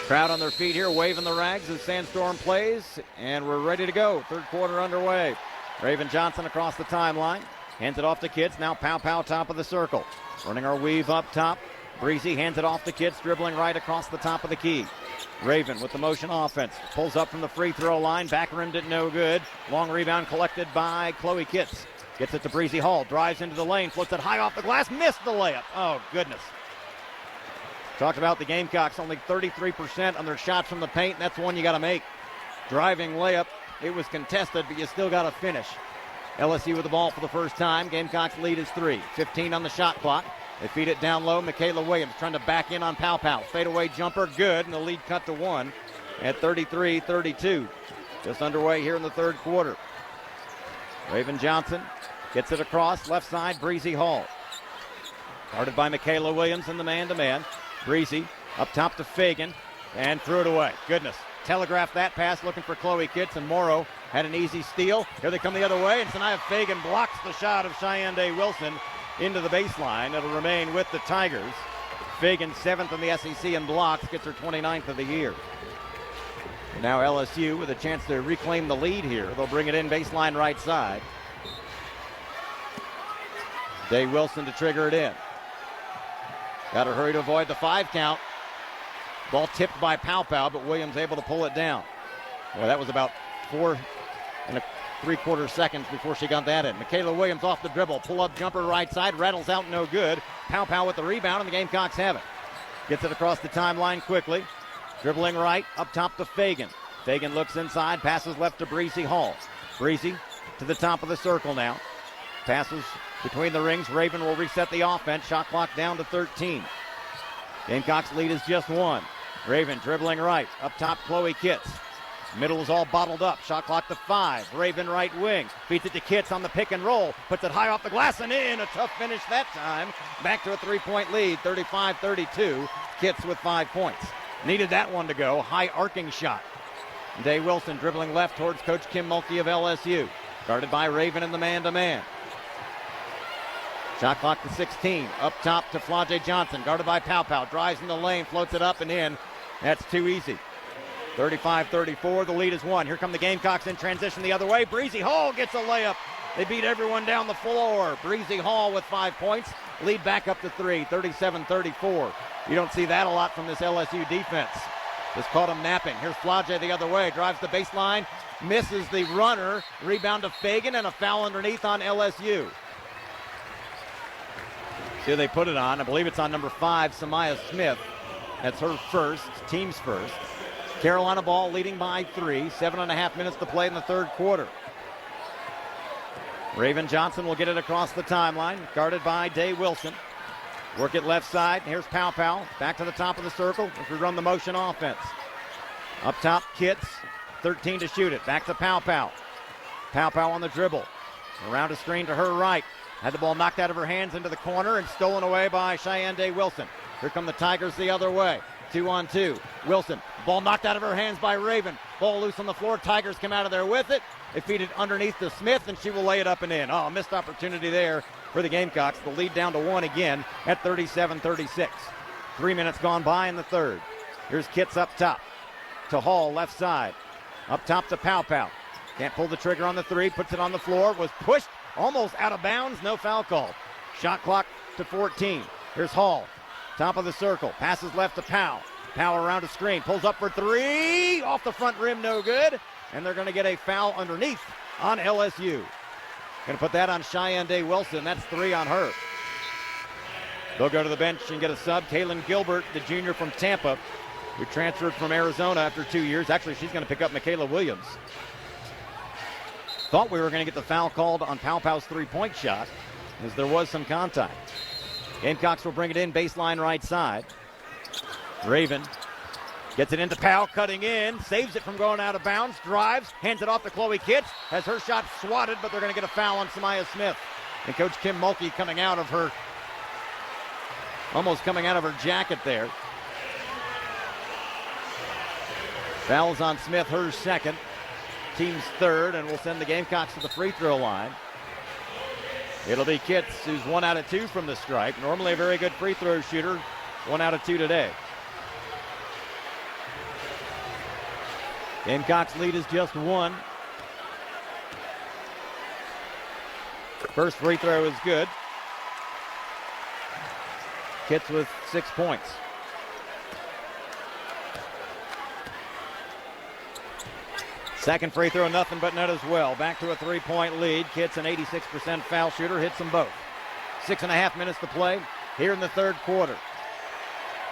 Crowd on their feet here, waving the rags as Sandstorm plays. And we're ready to go. Third quarter underway. Raven Johnson across the timeline. Hands it off to Kitts. Now Paopao top of the circle. Running our weave up top. Breezy hands it off to Kitts, dribbling right across the top of the key. Raven with the motion offense. Pulls up from the free throw line. Back rimmed it no good. Long rebound collected by Chloe Kitts. Gets it to Bree Hall. Drives into the lane. Floats it high off the glass. Missed the layup. Oh, goodness. Talked about the Gamecocks only 33% on their shots from the paint. That's one you got to make. Driving layup. It was contested, but you still got to finish. LSU with the ball for the first time. Gamecocks lead is 3. 15 on the shot clock. They feed it down low. Michaela Williams trying to back in on Paopao. Fadeaway jumper, good, and the lead cut to 1 at 33-32. Just underway here in the third quarter. Raven Johnson gets it across, left side, Bree Hall. Guarded by Michaela Williams in the man-to-man. Bree up top to Feagin and threw it away. Goodness. Telegraphed that pass, looking for Chloe Kitts, and Morrow had an easy steal. Here they come the other way, and Sania Feagin blocks the shot of Cheyenne Day Wilson into the baseline. It'll remain with the Tigers. Feagin, 7th in the SEC in blocks, gets her 29th of the year. And now LSU with a chance to reclaim the lead here. They'll bring it in baseline right side. Day Wilson to trigger it in. Got to hurry to avoid the 5 count. Ball tipped by Paopao, but Williams able to pull it down. Well, that was about 4 3/4 seconds before she got that in. Michaela Williams off the dribble. Pull-up jumper right side. Rattles out, no good. Paopao with the rebound, and the Gamecocks have it. Gets it across the timeline quickly. Dribbling right, up top to Feagin. Feagin looks inside, passes left to Bree Hall. Bree to the top of the circle now. Passes between the rings. Raven will reset the offense. Shot clock down to 13. Gamecocks lead is just 1. Raven dribbling right. Up top, Chloe Kitts. Middle is all bottled up. Shot clock to 5. Raven right wing. Feeds it to Kitts on the pick and roll. Puts it high off the glass and in. A tough finish that time. Back to a 3-point lead, 35-32. Kitts with 5 points. Needed that one to go. High arcing shot. Day Wilson dribbling left towards Coach Kim Mulkey of LSU. Guarded by Raven in the man-to-man. Shot clock to 16. Up top to Flau'jae Johnson. Guarded by Paopao. Drives in the lane. Floats it up and in. That's too easy. 35-34. The lead is 1. Here come the Gamecocks in transition the other way. Bree Hall gets a layup. They beat everyone down the floor. Bree Hall with 5 points. Lead back up to 3. 37-34. You don't see that a lot from this LSU defense. Just caught him napping. Here's Flau'jae the other way. Drives the baseline. Misses the runner. Rebound to Feagin and a foul underneath on LSU. See who they put it on. I believe it's on number 5, Samaya Smith. That's her first, team's first. Carolina ball leading by 3. 7.5 minutes to play in the third quarter. Raven Johnson will get it across the timeline, guarded by Day Wilson. Work it left side. Here's Paopao. Back to the top of the circle if we run the motion offense. Up top, Kitts. 13 to shoot it. Back to Paopao. Paopao on the dribble. Around a screen to her right. Had the ball knocked out of her hands into the corner and stolen away by Cheyenne Day Wilson. Here come the Tigers the other way. 2-on-2. Wilson. Ball knocked out of her hands by Raven. Ball loose on the floor. Tigers come out of there with it. They feed it underneath to Smith, and she will lay it up and in. Oh, missed opportunity there for the Gamecocks. The lead down to 1 again at 37-36. 3 minutes gone by in the third. Here's Kitts up top to Hall, left side. Up top to Paopao. Can't pull the trigger on the 3. Puts it on the floor. Was pushed almost out of bounds. No foul call. Shot clock to 14. Here's Hall. Top of the circle. Passes left to Powell. Powell around a screen. Pulls up for 3. Off the front rim. No good. And they're going to get a foul underneath on LSU. Going to put that on Cheyenne Day Wilson. That's 3 on her. They'll go to the bench and get a sub. Kaylin Gilbert, the junior from Tampa, who transferred from Arizona after 2 years. Actually, she's going to pick up Michaela Williams. Thought we were going to get the foul called on Paopao's three-point shot, as there was some contact. Gamecocks will bring it in baseline right side. Raven gets it into Powell, cutting in, saves it from going out of bounds, drives, hands it off to Chloe Kitts, has her shot swatted, but they're going to get a foul on Samaya Smith. And Coach Kim Mulkey coming out of her, almost coming out of her jacket there. Fouls on Smith, her second, team's third, and will send the Gamecocks to the free throw line. It'll be Kitts, who's 1 out of 2 from the stripe. Normally a very good free throw shooter, 1 out of 2 today. Gamecocks lead is just 1. First free throw is good. Kitts with 6 points. Second free throw, nothing but net as well. Back to a 3-point lead. Kitt's an 86% foul shooter, hits them both. 6.5 minutes to play here in the third quarter.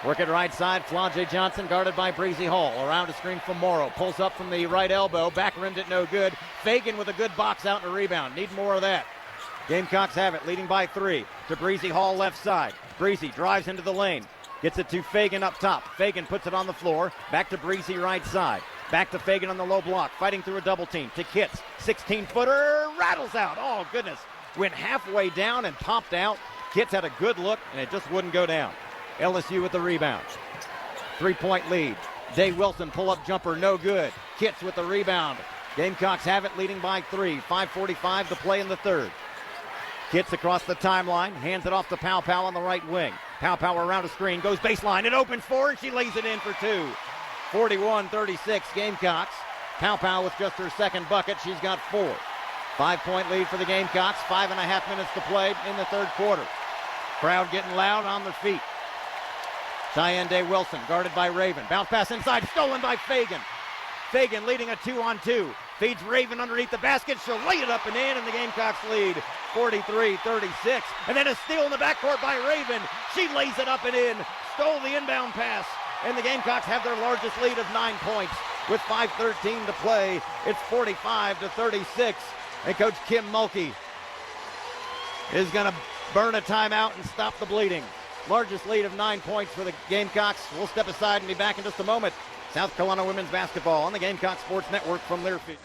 Work it right side. Flau'jae Johnson guarded by Bree Hall. Around a screen from Morrow. Pulls up from the right elbow. Back rimmed it no good. Feagin with a good box out and a rebound. Need more of that. Gamecocks have it, leading by 3 to Bree Hall left side. Bree drives into the lane. Gets it to Feagin up top. Feagin puts it on the floor. Back to Bree right side. Back to Feagin on the low block. Fighting through a double team. To Kitts. 16-footer. Rattles out. Oh, goodness. Went halfway down and popped out. Kitts had a good look, and it just wouldn't go down. LSU with the rebound. 3-point lead. Day Wilson pull-up jumper, no good. Kitts with the rebound. Gamecocks have it, leading by 3. 5:45 to play in the third. Kitts across the timeline, hands it off to Paopao on the right wing. Paopao around a screen, goes baseline, it opens for her, and she lays it in for 2. 41-36 Gamecocks. Paopao with just her second bucket, she's got 4. 5-point lead for the Gamecocks, 5.5 minutes to play in the third quarter. Crowd getting loud on their feet. Cheyenne Day Wilson guarded by Raven. Bounce pass inside, stolen by Feagin. Feagin leading a 2-on-2. Feeds Raven underneath the basket. She'll lay it up and in, and the Gamecocks lead 43-36. And then a steal in the backcourt by Raven. She lays it up and in. Stole the inbound pass. And the Gamecocks have their largest lead of 9 points with 5:13 to play. It's 45-36. And Coach Kim Mulkey is going to burn a timeout and stop the bleeding. Largest lead of 9 points for the Gamecocks. We'll step aside and be back in just a moment. South Carolina women's basketball on the Gamecock Sports Network from Learfield.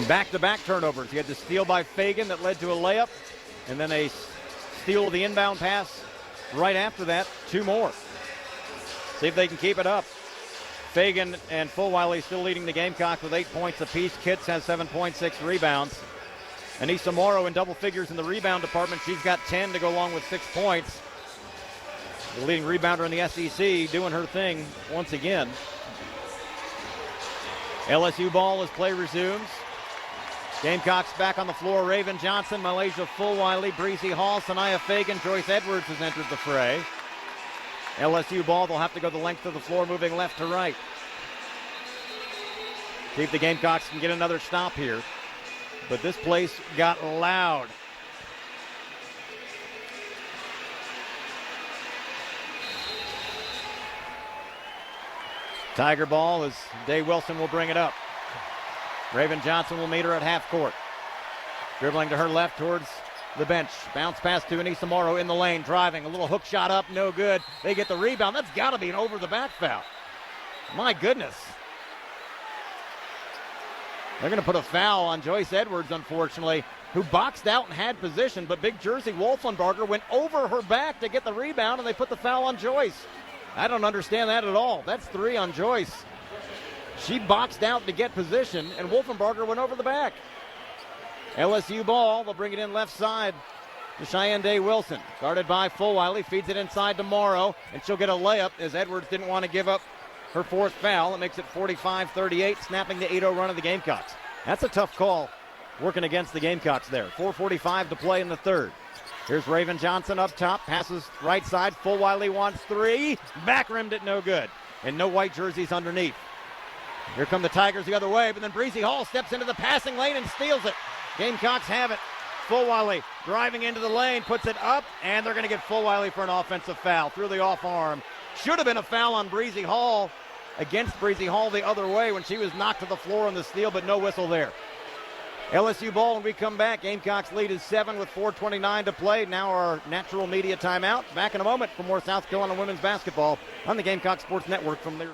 Back-to-back turnovers. You had the steal by Feagin that led to a layup, and then a steal of the inbound pass right after that. 2 more. See if they can keep it up. Feagin and Fulwiley still leading the Gamecocks with 8 points apiece. Kitts has 7.6 rebounds. Anissa Morrow in double figures in the rebound department. She's got 10 to go along with 6 points. The leading rebounder in the SEC doing her thing once again. LSU ball as play resumes. Gamecocks back on the floor. Raven Johnson, MiLaysia Fulwiley, Bree Hall, Sania Feagin, Joyce Edwards has entered the fray. LSU ball, they'll have to go the length of the floor, moving left to right. See if the Gamecocks can get another stop here. But this place got loud. Tiger ball as Day Wilson will bring it up. Raven Johnson will meet her at half court. Dribbling to her left towards the bench. Bounce pass to Anissa Morrow in the lane, driving. A little hook shot up, no good. They get the rebound. That's got to be an over-the-back foul. My goodness. They're going to put a foul on Joyce Edwards, unfortunately, who boxed out and had position, but big Jersey Wolfenbarger went over her back to get the rebound, and they put the foul on Joyce. I don't understand that at all. That's 3 on Joyce. She boxed out to get position, and Wolfenbarger went over the back. LSU ball. They'll bring it in left side to Cheyenne Day Wilson. Guarded by Fulwiley. Feeds it inside to Morrow, and she'll get a layup as Edwards didn't want to give up her 4th foul. It makes it 45-38, snapping the 8-0 run of the Gamecocks. That's a tough call working against the Gamecocks there. 4:45 to play in the third. Here's Raven Johnson up top, passes right side. Fulwiley wants 3. Back rimmed it, no good. And no white jerseys underneath. Here come the Tigers the other way, but then Bree Hall steps into the passing lane and steals it. Gamecocks have it. Fulwiley driving into the lane, puts it up, and they're going to get Fulwiley for an offensive foul through the off arm. Should have been a foul on Bree Hall, against Bree Hall the other way when she was knocked to the floor on the steal, but no whistle there. LSU ball when we come back. Gamecocks lead is 7 with 4:29 to play. Now our natural media timeout. Back in a moment for more South Carolina women's basketball on the Gamecock Sports Network from there.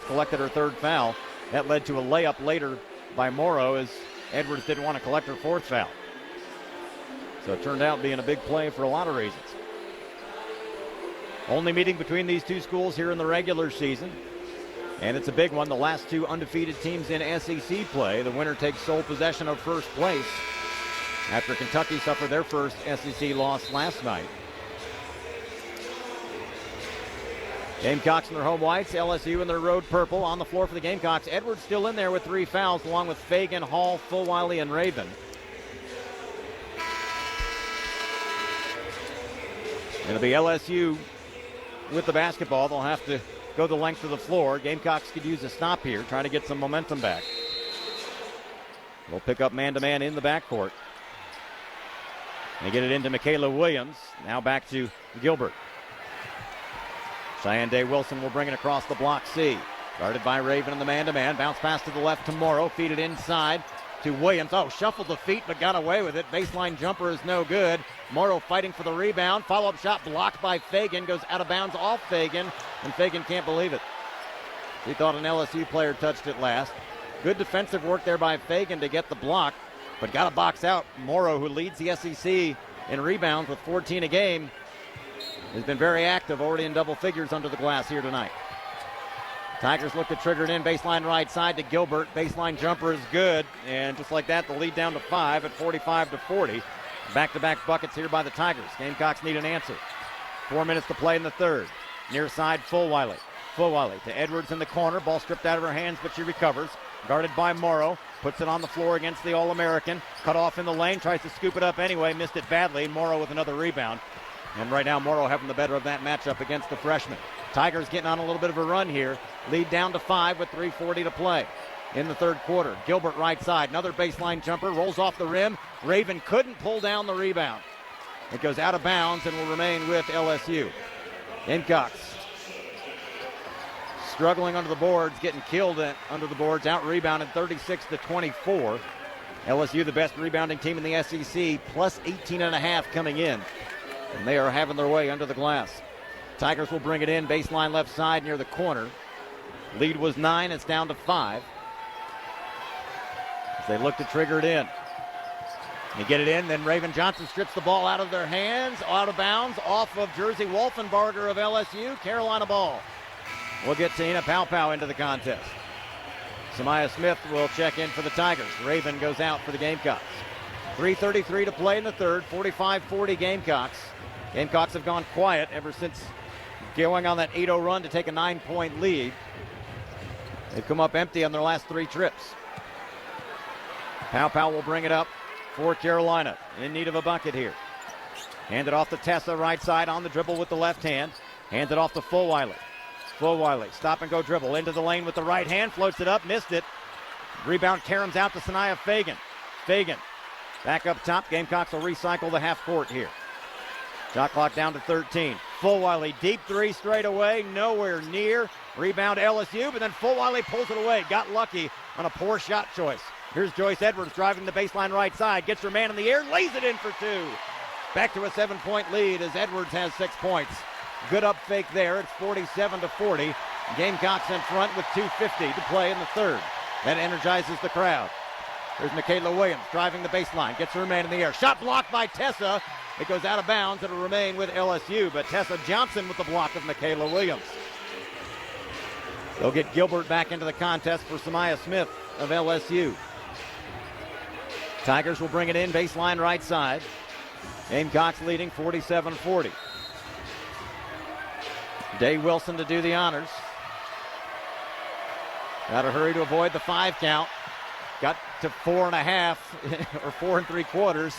Collected her 3rd foul. That led to a layup later by Morrow as Edwards didn't want to collect her 4th foul. So it turned out being a big play for a lot of reasons. Only meeting between these two schools here in the regular season. And it's a big one. The last 2 undefeated teams in SEC play. The winner takes sole possession of first place after Kentucky suffered their first SEC loss last night. Gamecocks in their home whites, LSU in their road purple. On the floor for the Gamecocks. Edwards still in there with 3 fouls, along with Feagin, Hall, Fulwiley, and Raven. It'll be LSU with the basketball. They'll have to go the length of the floor. Gamecocks could use a stop here, trying to get some momentum back. They'll pick up man-to-man in the backcourt. They get it into Michaela Williams. Now back to Gilbert. Cheyenne Day Wilson will bring it across the block C. Guarded by Raven in the man-to-man. Bounce pass to the left to Morrow. Feed it inside to Williams. Oh, shuffled the feet but got away with it. Baseline jumper is no good. Morrow fighting for the rebound. Follow-up shot blocked by Feagin. Goes out of bounds off Feagin, and Feagin can't believe it. He thought an LSU player touched it last. Good defensive work there by Feagin to get the block, but got to box out. Morrow, who leads the SEC in rebounds with 14 a game, has been very active, already in double figures under the glass here tonight. Tigers look to trigger it in, baseline right side to Gilbert. Baseline jumper is good, and just like that, the lead down to 5 at 45-40. Back-to-back buckets here by the Tigers. Gamecocks need an answer. 4 minutes to play in the third. Near side, Fulwiley. Fulwiley to Edwards in the corner. Ball stripped out of her hands, but she recovers. Guarded by Morrow. Puts it on the floor against the All-American. Cut off in the lane. Tries to scoop it up anyway. Missed it badly. Morrow with another rebound. And right now, Morrow having the better of that matchup against the freshman. Tigers getting on a little bit of a run here. Lead down to 5 with 3:40 to play in the third quarter. Gilbert right side. Another baseline jumper. Rolls off the rim. Raven couldn't pull down the rebound. It goes out of bounds and will remain with LSU. Gamecocks struggling under the boards, getting killed under the boards, out-rebounded 36-24. LSU, the best rebounding team in the SEC, plus 18.5 coming in. And they are having their way under the glass. Tigers will bring it in, baseline left side near the corner. Lead was 9, it's down to 5. As they look to trigger it in. They get it in, then Raven Johnson strips the ball out of their hands, out of bounds, off of Jersey Wolfenbarger of LSU. Carolina ball. We'll get Te-Hina Paopao into the contest. Sania Smith will check in for the Tigers. Raven goes out for the Gamecocks. 3:33 to play in the third, 45-40 Gamecocks. Gamecocks have gone quiet ever since going on that 8-0 run to take a 9-point lead. They've come up empty on their last 3 trips. Paopao will bring it up for Carolina, in need of a bucket here. Hand it off to Tessa, right side on the dribble with the left hand. Hand it off to Fulwiley. Fulwiley, stop and go dribble into the lane with the right hand, floats it up, missed it. Rebound caroms out to Sania Feagin. Feagin back up top. Gamecocks will recycle the half court here. Shot clock down to 13. Fulwiley, deep 3 straight away, nowhere near. Rebound LSU, but then Fulwiley pulls it away. Got lucky on a poor shot choice. Here's Joyce Edwards driving the baseline right side. Gets her man in the air, lays it in for 2. Back to a 7-point lead as Edwards has 6 points. Good up fake there. It's 47-40. Gamecocks in front with 2:50 to play in the third. That energizes the crowd. There's Michaela Williams driving the baseline. Gets her man in the air. Shot blocked by Tessa. It goes out of bounds. It'll remain with LSU, but Tessa Johnson with the block of Michaela Williams. They'll get Gilbert back into the contest for Sania Smith of LSU. Tigers will bring it in, baseline right side. Gamecocks leading 47-40. Day Wilson to do the honors. Got to hurry to avoid the 5 count. Got to 4.5 or 4 3/4.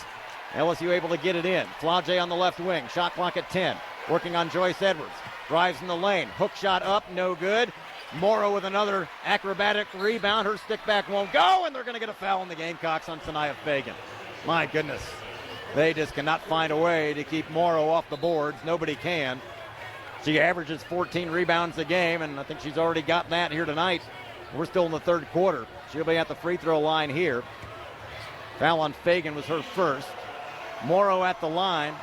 LSU able to get it in. Flaugier on the left wing. Shot clock at 10. Working on Joyce Edwards. Drives in the lane. Hook shot up. No good. Morrow with another acrobatic rebound. Her stick back won't go, and they're going to get a foul on the Gamecocks on Sania Feagin. My goodness. They just cannot find a way to keep Morrow off the boards. Nobody can. She averages 14 rebounds a game, and I think she's already got that here tonight. We're still in the third quarter. She'll be at the free throw line here. Foul on Feagin was her first. Morrow at the line,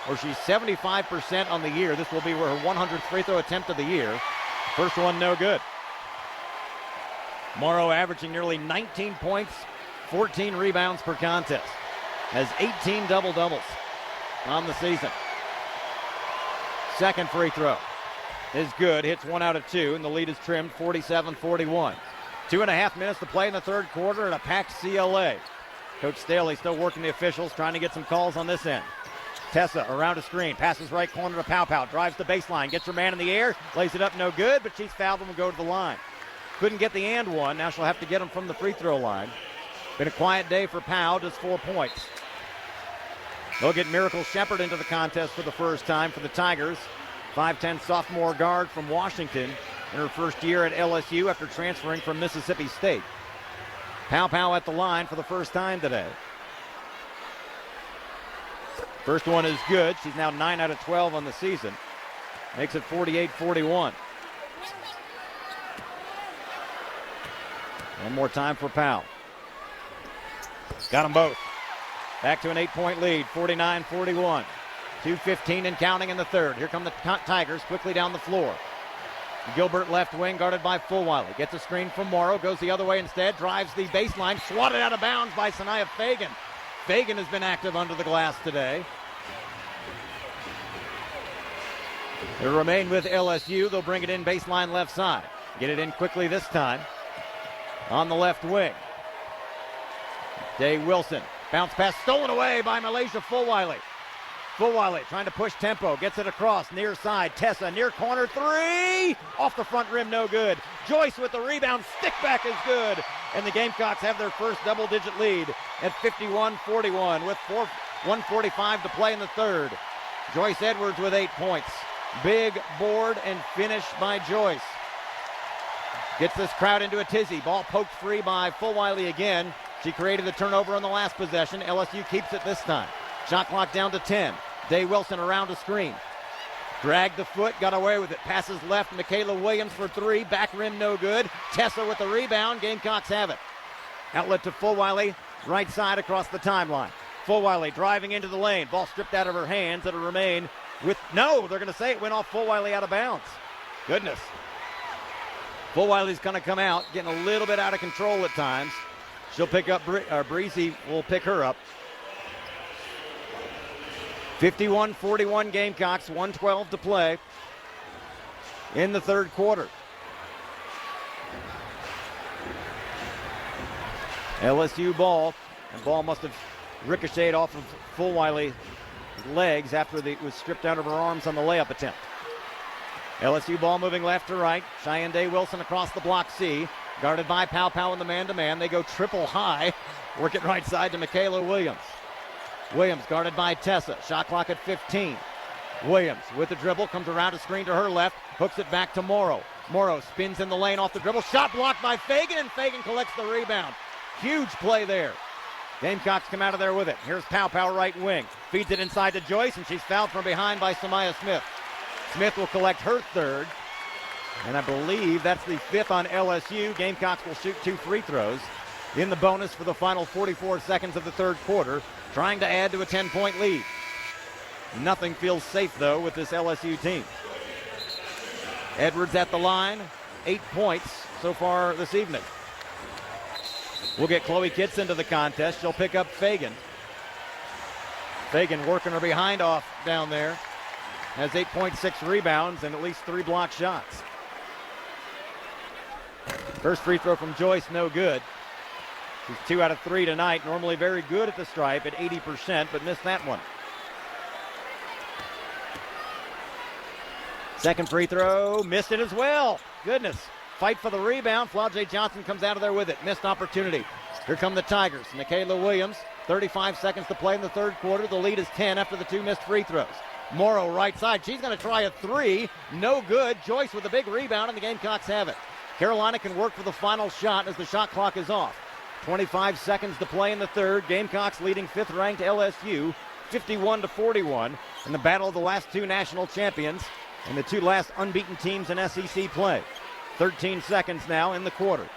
where she's 75% on the year. This will be her 100th free throw attempt of the year. First one, no good. Morrow averaging nearly 19 points, 14 rebounds per contest. Has 18 double-doubles on the season. Second free throw is good. Hits 1 out of 2, and the lead is trimmed 47-41. 2.5 minutes to play in the third quarter and a packed CLA. Coach Staley still working the officials, trying to get some calls on this end. Tessa around a screen, passes right corner to Paopao, drives the baseline, gets her man in the air, lays it up, no good, but she's fouled and will go to the line. Couldn't get the and one, now she'll have to get him from the free throw line. Been a quiet day for Pau, just 4 points. They'll get Miracle Shepherd into the contest for the first time for the Tigers. 5'10" sophomore guard from Washington in her first year at LSU after transferring from Mississippi State. Paopao at the line for the first time today. First one is good. She's now 9 out of 12 on the season. Makes it 48-41. One more time for Powell. Got them both. Back to an 8-point lead, 49-41. 2:15 and counting in the third. Here come the Tigers quickly down the floor. Gilbert left wing guarded by Fulwiley. Gets a screen from Morrow, goes the other way instead, drives the baseline, swatted out of bounds by Sania Feagin. Feagin has been active under the glass today. They remain with LSU. They'll bring it in baseline left side. Get it in quickly this time. On the left wing. Day Wilson. Bounce pass stolen away by MiLaysia Fulwiley. Fulwiley trying to push tempo. Gets it across near side. Tessa near corner three. Off the front rim, no good. Joyce with the rebound. Stick back is good. And the Gamecocks have their first double-digit lead at 51-41 with 1:45 to play in the third. Joyce Edwards with 8 points. Big board and finish by Joyce. Gets this crowd into a tizzy. Ball poked free by Fulwiley again. She created the turnover on the last possession. LSU keeps it this time. Shot clock down to 10. Day Wilson around a screen. Dragged the foot, got away with it. Passes left, Michaela Williams for three. Back rim no good. Tessa with the rebound. Gamecocks have it. Outlet to Fulwiley. Right side across the timeline. Fulwiley driving into the lane. Ball stripped out of her hands. It'll remain with, no, they're going to say it went off Fulwiley out of bounds. Goodness. Fulwiley's going to come out, getting a little bit out of control at times. She'll pick up, Breezy will pick her up. 51-41 Gamecocks, 1:12 to play in the third quarter. LSU ball, and ball must have ricocheted off of Fulwiley's legs after it was stripped out of her arms on the layup attempt. LSU ball moving left to right. Cheyenne Day Wilson across the block C. Guarded by Paopao in the man-to-man. They go triple high. Work it right side to Michaela Williams. Williams guarded by Tessa. Shot clock at 15. Williams with the dribble. Comes around a screen to her left. Hooks it back to Morrow. Morrow spins in the lane off the dribble. Shot blocked by Feagin, and Feagin collects the rebound. Huge play there. Gamecocks come out of there with it. Here's Paopao right wing. Feeds it inside to Joyce, and she's fouled from behind by Samaya Smith. Smith will collect her third. And I believe that's the fifth on LSU. Gamecocks will shoot 2 free throws in the bonus for the final 44 seconds of the third quarter, trying to add to a 10-point lead. Nothing feels safe, though, with this LSU team. Edwards at the line, 8 points so far this evening. We'll get Chloe Kitts into the contest. She'll pick up Feagin. Feagin working her behind off down there. Has 8.6 rebounds and at least 3 block shots. First free throw from Joyce, no good. She's 2 out of 3 tonight. Normally very good at the stripe at 80%, but missed that one. Second free throw, missed it as well. Goodness. Fight for the rebound. Flau'jae Johnson comes out of there with it. Missed opportunity. Here come the Tigers. Michaela Williams, 35 seconds to play in the third quarter. The lead is 10 after the 2 missed free throws. Morrow right side. She's going to try a 3. No good. Joyce with a big rebound, and the Gamecocks have it. Carolina can work for the final shot as the shot clock is off. 25 seconds to play in the third. Gamecocks leading 5th-ranked LSU 51-41 in the battle of the last 2 national champions and the 2 last unbeaten teams in SEC play. 13 seconds now in the quarter.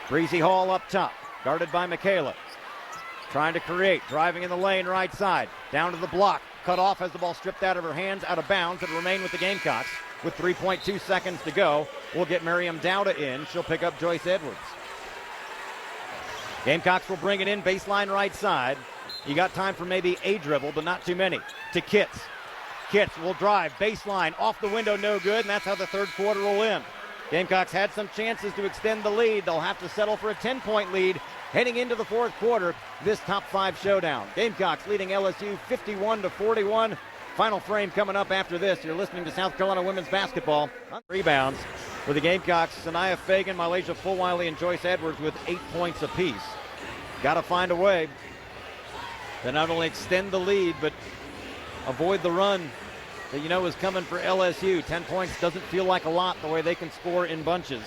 Bree Hall up top, guarded by Michaela. Trying to create, driving in the lane right side. Down to the block, cut off as the ball stripped out of her hands, out of bounds. It'll remain with the Gamecocks with 3.2 seconds to go. We'll get Miriam Dowda in. She'll pick up Joyce Edwards. Gamecocks will bring it in baseline right side. You got time for maybe a dribble, but not too many. To Kitts. Kitts will drive baseline off the window, no good, and that's how the third quarter will end. Gamecocks had some chances to extend the lead. They'll have to settle for a 10-point lead heading into the fourth quarter, this top 5 showdown. Gamecocks leading LSU 51-41. Final frame coming up after this. You're listening to South Carolina women's basketball. Rebounds for the Gamecocks, Sania Feagin, MiLaysia Fulwiley, and Joyce Edwards with 8 points apiece. Got to find a way to not only extend the lead, but avoid the run that you know is coming for LSU. 10 points doesn't feel like a lot the way they can score in bunches.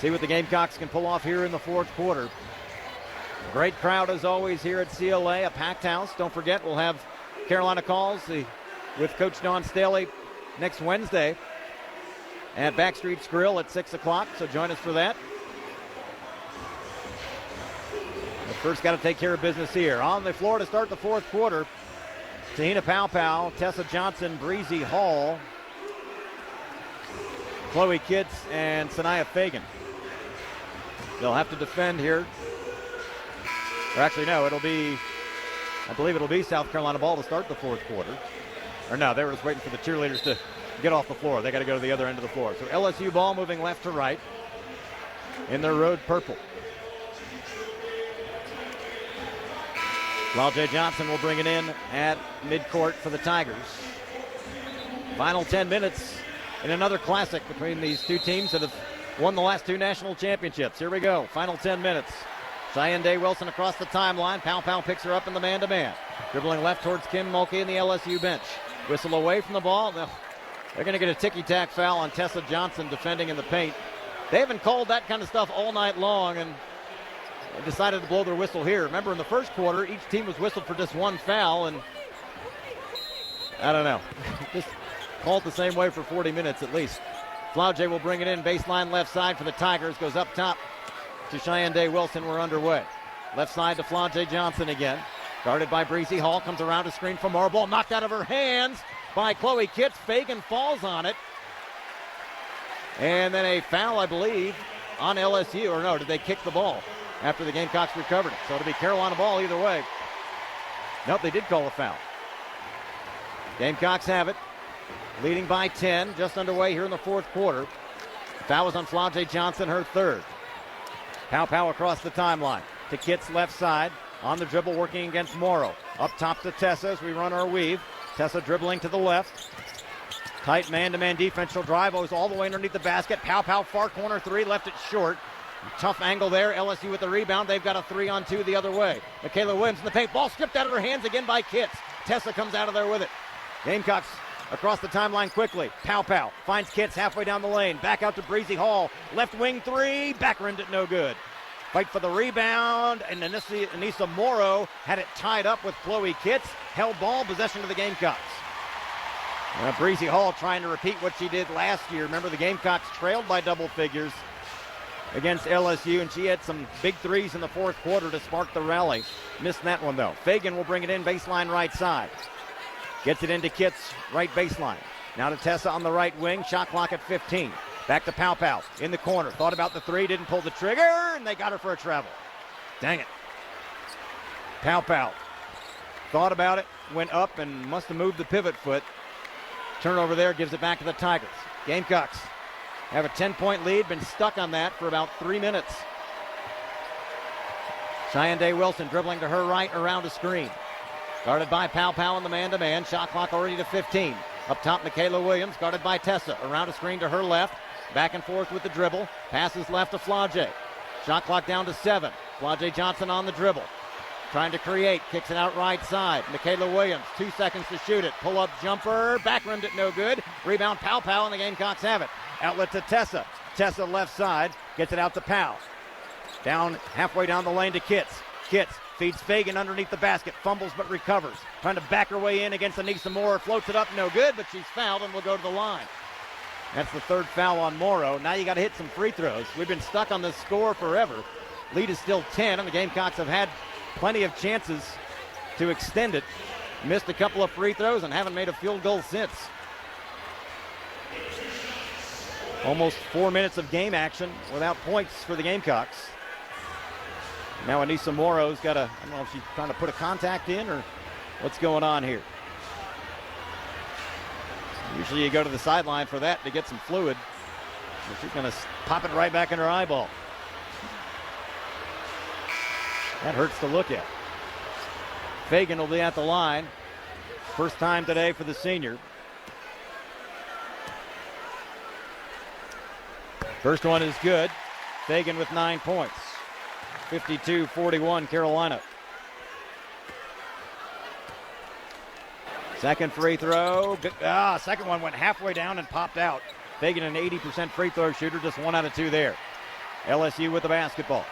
See what the Gamecocks can pull off here in the fourth quarter. Great crowd as always here at CLA, a packed house. Don't forget, we'll have Carolina Calls with Coach Dawn Staley next Wednesday at Backstreet's Grill at 6 o'clock, so join us for that. But first, got to take care of business here. On the floor to start the fourth quarter, Te-Hina Paopao, Tessa Johnson, Bree Hall, Chloe Kitts, and Sania Feagin. They'll have to defend here. Or actually, no, I believe it'll be South Carolina ball to start the fourth quarter. Or no, they were just waiting for the cheerleaders to get off the floor. They got to go to the other end of the floor. So LSU ball moving left to right in their road purple. J. Johnson will bring it in at midcourt for the Tigers. Final 10 minutes in another classic between these two teams that have won the last two national championships. Here we go. Final 10 minutes. Cheyenne Day-Wilson across the timeline. Paopao picks her up in the man-to-man. Dribbling left towards Kim Mulkey in the LSU bench. Whistle away from the ball. They're going to get a ticky-tack foul on Tessa Johnson defending in the paint. They haven't called that kind of stuff all night long, and they decided to blow their whistle here. Remember, in the first quarter, each team was whistled for just one foul, and I don't know. Just called the same way for 40 minutes at least. Flaugier will bring it in. Baseline left side for the Tigers. Goes up top to Cheyenne Day-Wilson. We're underway. Left side to Flaugier Johnson again. Guarded by Bree Hall. Comes around to screen for more. Ball knocked out of her hands by Chloe Kitts. Feagin falls on it. And then a foul, I believe, on LSU. Or no, did they kick the ball after the Gamecocks recovered it? So it'll be Carolina ball either way. Nope, they did call a foul. Gamecocks have it. Leading by 10, just underway here in the fourth quarter. Foul was on Flaugier Johnson, her third. Paopao across the timeline to Kitts left side. On the dribble, working against Morrow. Up top to Tessa as we run our weave. Tessa dribbling to the left. Tight man-to-man defense. She'll drive. Goes all the way underneath the basket. Paopao far corner three, left it short. Tough angle there. LSU with the rebound. They've got a 3-on-2 the other way. Michaela Williams in the paint. Ball stripped out of her hands again by Kitts. Tessa comes out of there with it. Gamecocks across the timeline quickly. Paopao finds Kitts halfway down the lane. Back out to Bree Hall. Left wing three. Back rimmed it no good. Fight for the rebound. And Anissa Morrow had it tied up with Chloe Kitts. Held ball. Possession to the Gamecocks. Bree Hall trying to repeat what she did last year. Remember, the Gamecocks trailed by double figures against LSU, and she had some big threes in the fourth quarter to spark the rally. Missed that one, though. Feagin will bring it in baseline right side. Gets it into Kitts, right baseline. Now to Tessa on the right wing. Shot clock at 15. Back to Paopao in the corner. Thought about the three, didn't pull the trigger, and they got her for a travel. Dang it. Paopao thought about it, went up, and must have moved the pivot foot. Turnover there, gives it back to the Tigers. Gamecocks have a 10-point lead, been stuck on that for about 3 minutes. Cheyenne Day-Wilson dribbling to her right around a screen. Guarded by Paopao in the man-to-man. Shot clock already to 15. Up top, Michaela Williams, guarded by Tessa. Around a screen to her left. Back and forth with the dribble. Passes left to Flaugier. Shot clock down to 7. Flaugier Johnson on the dribble. Trying to create. Kicks it out right side. Michaela Williams, 2 seconds to shoot it. Pull-up jumper. Back rimmed it no good. Rebound Paopao, and the Gamecocks have it. Outlet to Tessa. Tessa left side. Gets it out to Pao. Down halfway down the lane to Kitts. Kitts feeds Feagin underneath the basket. Fumbles but recovers. Trying to back her way in against Anissa Morrow. Floats it up, no good, but she's fouled and will go to the line. That's the third foul on Morrow. Now you got to hit some free throws. We've been stuck on this score forever. Lead is still 10, and the Gamecocks have had plenty of chances to extend it. Missed a couple of free throws and haven't made a field goal since. Almost 4 minutes of game action without points for the Gamecocks. Now Anissa Morrow's got I don't know if she's trying to put a contact in or what's going on here. Usually you go to the sideline for that to get some fluid. But she's going to pop it right back in her eyeball. That hurts to look at. Feagin will be at the line. First time today for the senior. First one is good. Feagin with 9 points. 52-41 Carolina. Second free throw. Second one went halfway down and popped out. Feagin, an 80% free throw shooter, just 1 out of 2 there. LSU with the basketball.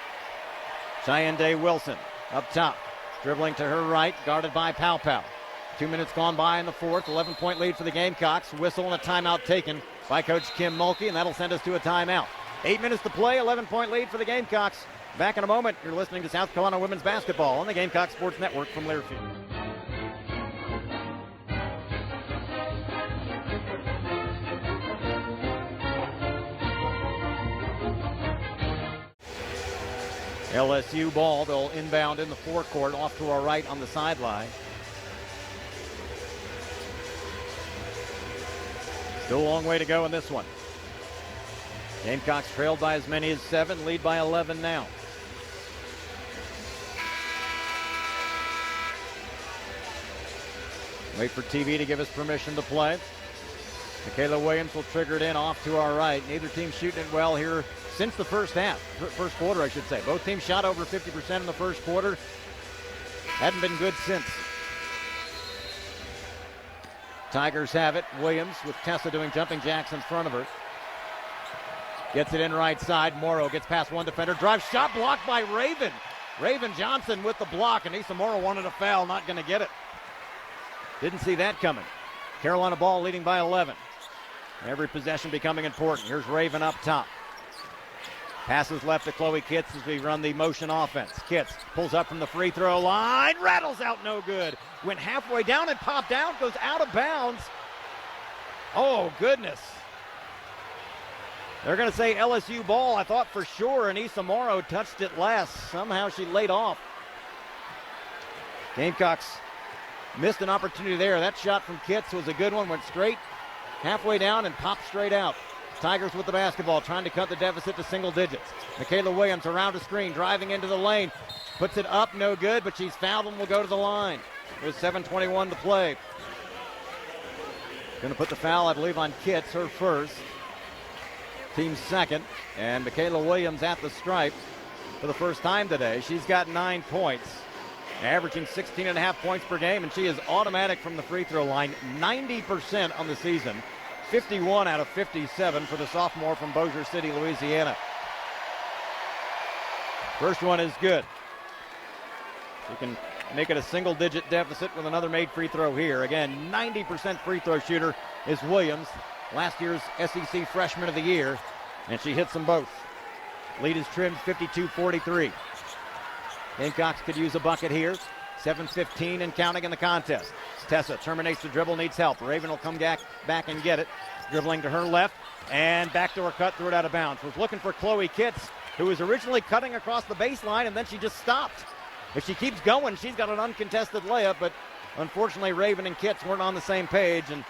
Cheyenne Wilson up top, dribbling to her right, guarded by Paopao. 2 minutes gone by in the fourth. 11-point lead for the Gamecocks. Whistle and a timeout taken by Coach Kim Mulkey, and that'll send us to a timeout. 8 minutes to play, 11-point lead for the Gamecocks. Back in a moment. You're listening to South Carolina Women's Basketball on the Gamecock Sports Network from Learfield. LSU ball. They'll inbound in the forecourt, off to our right on the sideline. Still a long way to go in this one. Gamecocks trailed by as many as 7, lead by 11 now. Wait for TV to give us permission to play. Michaela Williams will trigger it in off to our right. Neither team shooting it well here since the first quarter, I should say. Both teams shot over 50% in the first quarter. Hadn't been good since. Tigers have it. Williams with Tessa doing jumping jacks in front of her. Gets it in right side. Morrow gets past one defender. Drive shot blocked by Raven. Raven Johnson with the block. Anissa Morrow wanted a foul. Not going to get it. Didn't see that coming. Carolina ball leading by 11. Every possession becoming important. Here's Raven up top. Passes left to Chloe Kitts as we run the motion offense. Kitts pulls up from the free throw line. Rattles out, no good. Went halfway down and popped out. Goes out of bounds. Oh, goodness. They're going to say LSU ball. I thought for sure Anissa Morrow touched it last. Somehow she laid off. Gamecocks missed an opportunity there. That shot from Kitts was a good one. Went straight halfway down and popped straight out. Tigers with the basketball, trying to cut the deficit to single digits. Michaela Williams around a screen, driving into the lane. Puts it up, no good, but she's fouled and will go to the line. With 7:21 to play. Going to put the foul, I believe, on Kitts, her first. Team's second. And Michaela Williams at the stripe for the first time today. She's got 9 points, averaging 16.5 points per game, and she is automatic from the free throw line. 90% on the season. 51 out of 57 for the sophomore from Bossier City, Louisiana. First one is good. She can make it a single-digit deficit with another made free throw here. Again, 90% free throw shooter is Williams, last year's SEC Freshman of the Year, and she hits them both. Lead is trimmed 52-43. Gamecocks could use a bucket here. 7:15 and counting in the contest. Tessa terminates the dribble, needs help. Raven will come back and get it. Dribbling to her left, and backdoor cut, threw it out of bounds. Was looking for Chloe Kitts, who was originally cutting across the baseline, and then she just stopped. If she keeps going, she's got an uncontested layup, but unfortunately Raven and Kitts weren't on the same page, and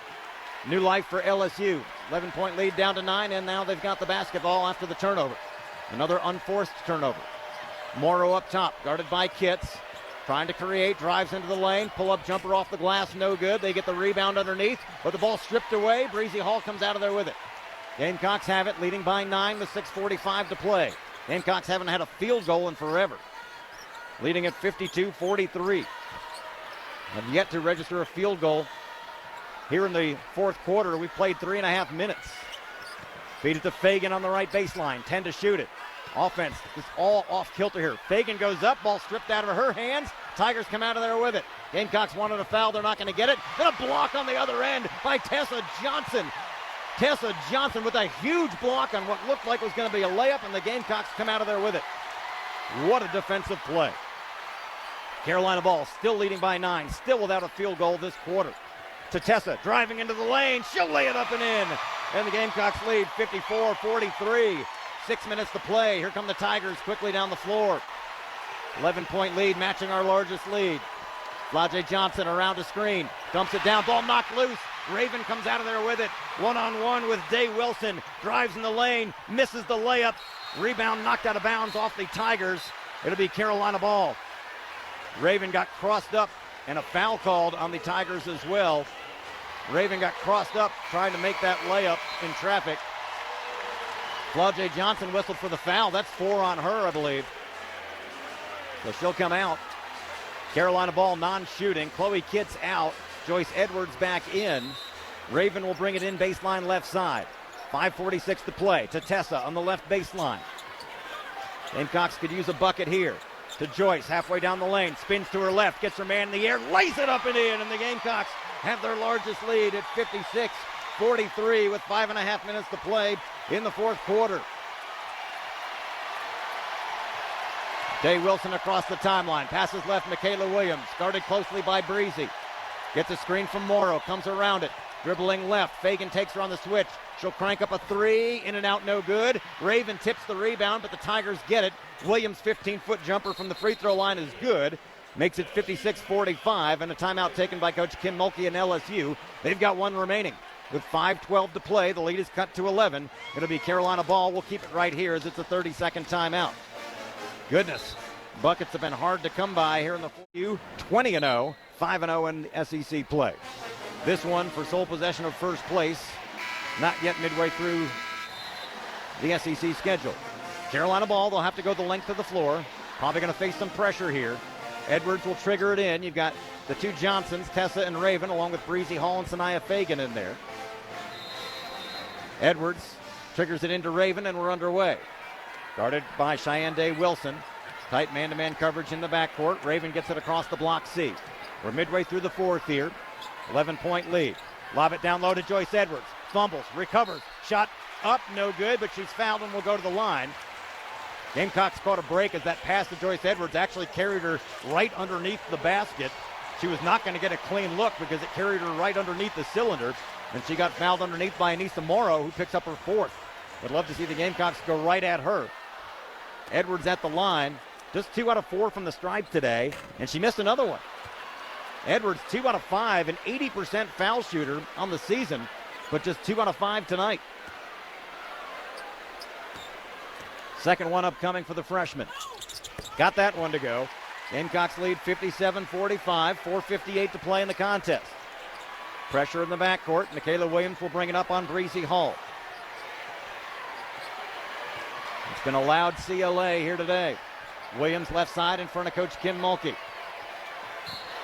new life for LSU. 11-point lead down to 9, and now they've got the basketball after the turnover. Another unforced turnover. Morrow up top, guarded by Kitts. Trying to create, drives into the lane, pull-up jumper off the glass, no good. They get the rebound underneath, but the ball stripped away. Bree Hall comes out of there with it. Gamecocks have it, leading by 9 with 6:45 to play. Gamecocks haven't had a field goal in forever. Leading at 52-43. Have yet to register a field goal here in the fourth quarter. We've played 3.5 minutes. Feed it to Feagin on the right baseline, 10 to shoot it. Offense is all off kilter here. Feagin goes up, ball stripped out of her hands. Tigers come out of there with it. Gamecocks wanted a foul, they're not going to get it. Then a block on the other end by Tessa Johnson. Tessa Johnson with a huge block on what looked like was going to be a layup, and the Gamecocks come out of there with it. What a defensive play. Carolina ball still leading by 9, still without a field goal this quarter. To Tessa, driving into the lane, she'll lay it up and in. And the Gamecocks lead 54-43. 6 minutes to play. Here come the Tigers quickly down the floor. 11-point lead, matching our largest lead. Flau'jae Johnson around a screen, dumps it down, ball knocked loose. Raven comes out of there with it. One-on-one with Day Wilson. Drives in the lane, misses the layup. Rebound knocked out of bounds off the Tigers. It'll be Carolina ball. Raven got crossed up and a foul called on the Tigers as well. Raven got crossed up trying to make that layup in traffic. Flau'jae Johnson whistled for the foul. That's 4 on her, I believe. So she'll come out. Carolina ball non-shooting. Chloe Kitts out. Joyce Edwards back in. Raven will bring it in baseline left side. 5:46 to play to Tessa on the left baseline. Gamecocks could use a bucket here. To Joyce, halfway down the lane, spins to her left, gets her man in the air, lays it up and in, and the Gamecocks have their largest lead at 56-43 with 5.5 minutes to play in the fourth quarter. Day Wilson across the timeline, passes left, Michaela Williams, guarded closely by Breezy. Gets a screen from Morrow, comes around it, dribbling left, Feagin takes her on the switch. She'll crank up a three, in and out, no good. Raven tips the rebound, but the Tigers get it. Williams' 15-foot jumper from the free throw line is good. Makes it 56-45, and a timeout taken by Coach Kim Mulkey and LSU. They've got one remaining. With 5:12 to play, the lead is cut to 11. It'll be Carolina ball. We'll keep it right here as it's a 30-second timeout. Goodness, buckets have been hard to come by here in the 20-0, 5-0 in SEC play. This one for sole possession of first place. Not yet midway through the SEC schedule. Carolina ball, they'll have to go the length of the floor. Probably going to face some pressure here. Edwards will trigger it in. You've got the two Johnsons, Tessa and Raven, along with Bree Hall and Sania Feagin in there. Edwards triggers it into Raven, and we're underway. Guarded by Cheyenne Day Wilson. Tight man-to-man coverage in the backcourt. Raven gets it across the block C. We're midway through the fourth here. 11-point lead. Lob it down low to Joyce Edwards. Fumbles, recovers, shot up, no good, but she's fouled and will go to the line. Gamecocks caught a break as that pass to Joyce Edwards actually carried her right underneath the basket. She was not going to get a clean look because it carried her right underneath the cylinder, and she got fouled underneath by Anissa Morrow, who picks up her fourth. Would love to see the Gamecocks go right at her. Edwards at the line, just 2 out of 4 from the stripe today, and she missed another one. Edwards 2 out of 5, an 80% foul shooter on the season, but just 2 out of 5 tonight. Second one upcoming for the freshman. Got that one to go. Gamecocks lead 57-45, 4:58 to play in the contest. Pressure in the backcourt. Michaela Williams will bring it up on Bree Hall. It's been a loud CLA here today. Williams left side in front of Coach Kim Mulkey.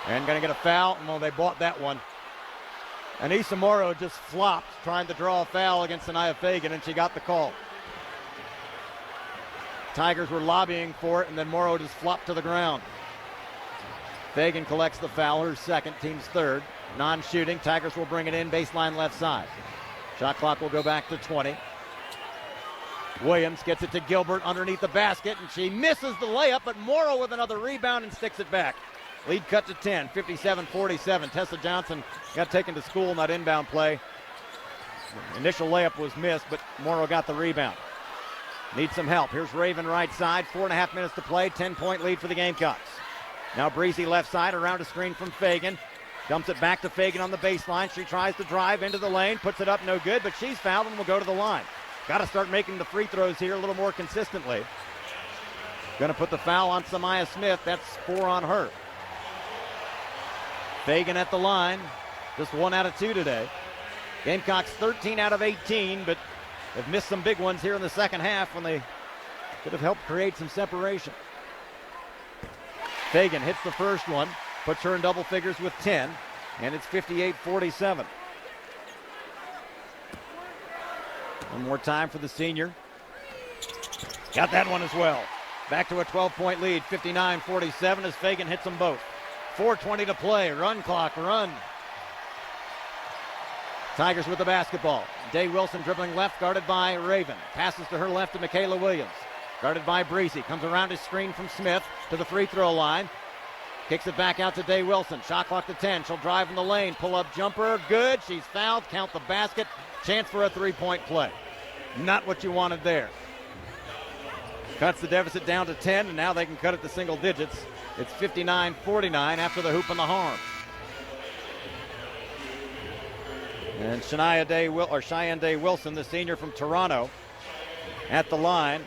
And going to get a foul. Well, they bought that one. Anissa Morrow just flopped trying to draw a foul against Sania Feagin, and she got the call. Tigers were lobbying for it, and then Morrow just flopped to the ground. Feagin collects the foul, her second, team's third. Non-shooting, Tigers will bring it in baseline left side. Shot clock will go back to 20. Williams gets it to Gilbert underneath the basket, and she misses the layup, but Morrow with another rebound and sticks it back. Lead cut to 10, 57-47. Tessa Johnson got taken to school in that inbound play. Initial layup was missed, but Morrow got the rebound. Needs some help. Here's Raven right side. 4.5 minutes to play. 10-point lead for the Gamecocks. Now Breezy left side around a screen from Feagin. Dumps it back to Feagin on the baseline. She tries to drive into the lane. Puts it up, no good, but she's fouled and will go to the line. Got to start making the free throws here a little more consistently. Going to put the foul on Samaya Smith. That's 4 on her. Feagin at the line. Just 1 out of 2 today. Gamecocks 13 out of 18, but they've missed some big ones here in the second half when they could have helped create some separation. Feagin hits the first one, puts her in double figures with 10, and it's 58-47. One more time for the senior. Got that one as well. Back to a 12-point lead, 59-47 as Feagin hits them both. 4:20 to play, run clock, run. Tigers with the basketball. Day Wilson dribbling left, guarded by Raven. Passes to her left to Michaela Williams. Guarded by Breezy. Comes around his screen from Smith to the free throw line. Kicks it back out to Day Wilson. Shot clock to 10. She'll drive in the lane. Pull up jumper. Good. She's fouled. Count the basket. Chance for a 3-point play. Not what you wanted there. Cuts the deficit down to 10, and now they can cut it to single digits. It's 59-49 after the hoop and the harm. And Cheyenne Day Wilson, the senior from Toronto, at the line.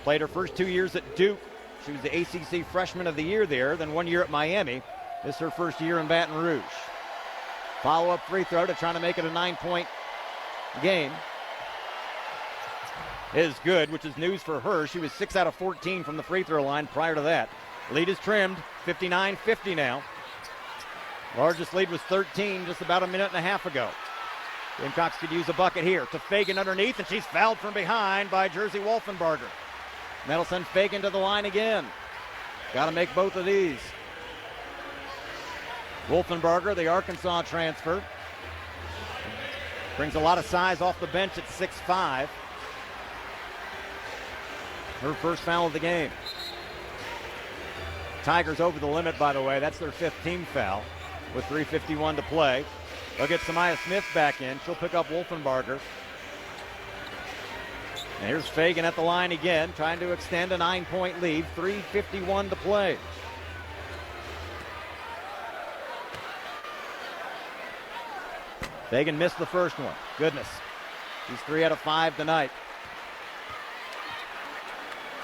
Played her first 2 years at Duke. She was the ACC Freshman of the Year there, then 1 year at Miami. This is her first year in Baton Rouge. Follow-up free throw to try to make it a 9-point game. Is good, which is news for her. She was 6 out of 14 from the free throw line prior to that. Lead is trimmed, 59-50 now. Largest lead was 13 just about a minute and a half ago. Gamecocks could use a bucket here. To Feagin underneath, and she's fouled from behind by Jersey Wolfenbarger. That'll send Feagin to the line again. Got to make both of these. Wolfenbarger, the Arkansas transfer, brings a lot of size off the bench at 6'5". Her first foul of the game. Tigers over the limit, by the way. That's their 5th team foul with 3:51 to play. They'll get Sania Smith back in. She'll pick up Wolfenbarger. And here's Feagin at the line again, trying to extend a 9-point lead. 3:51 to play. Feagin missed the first one. Goodness. She's 3 out of 5 tonight.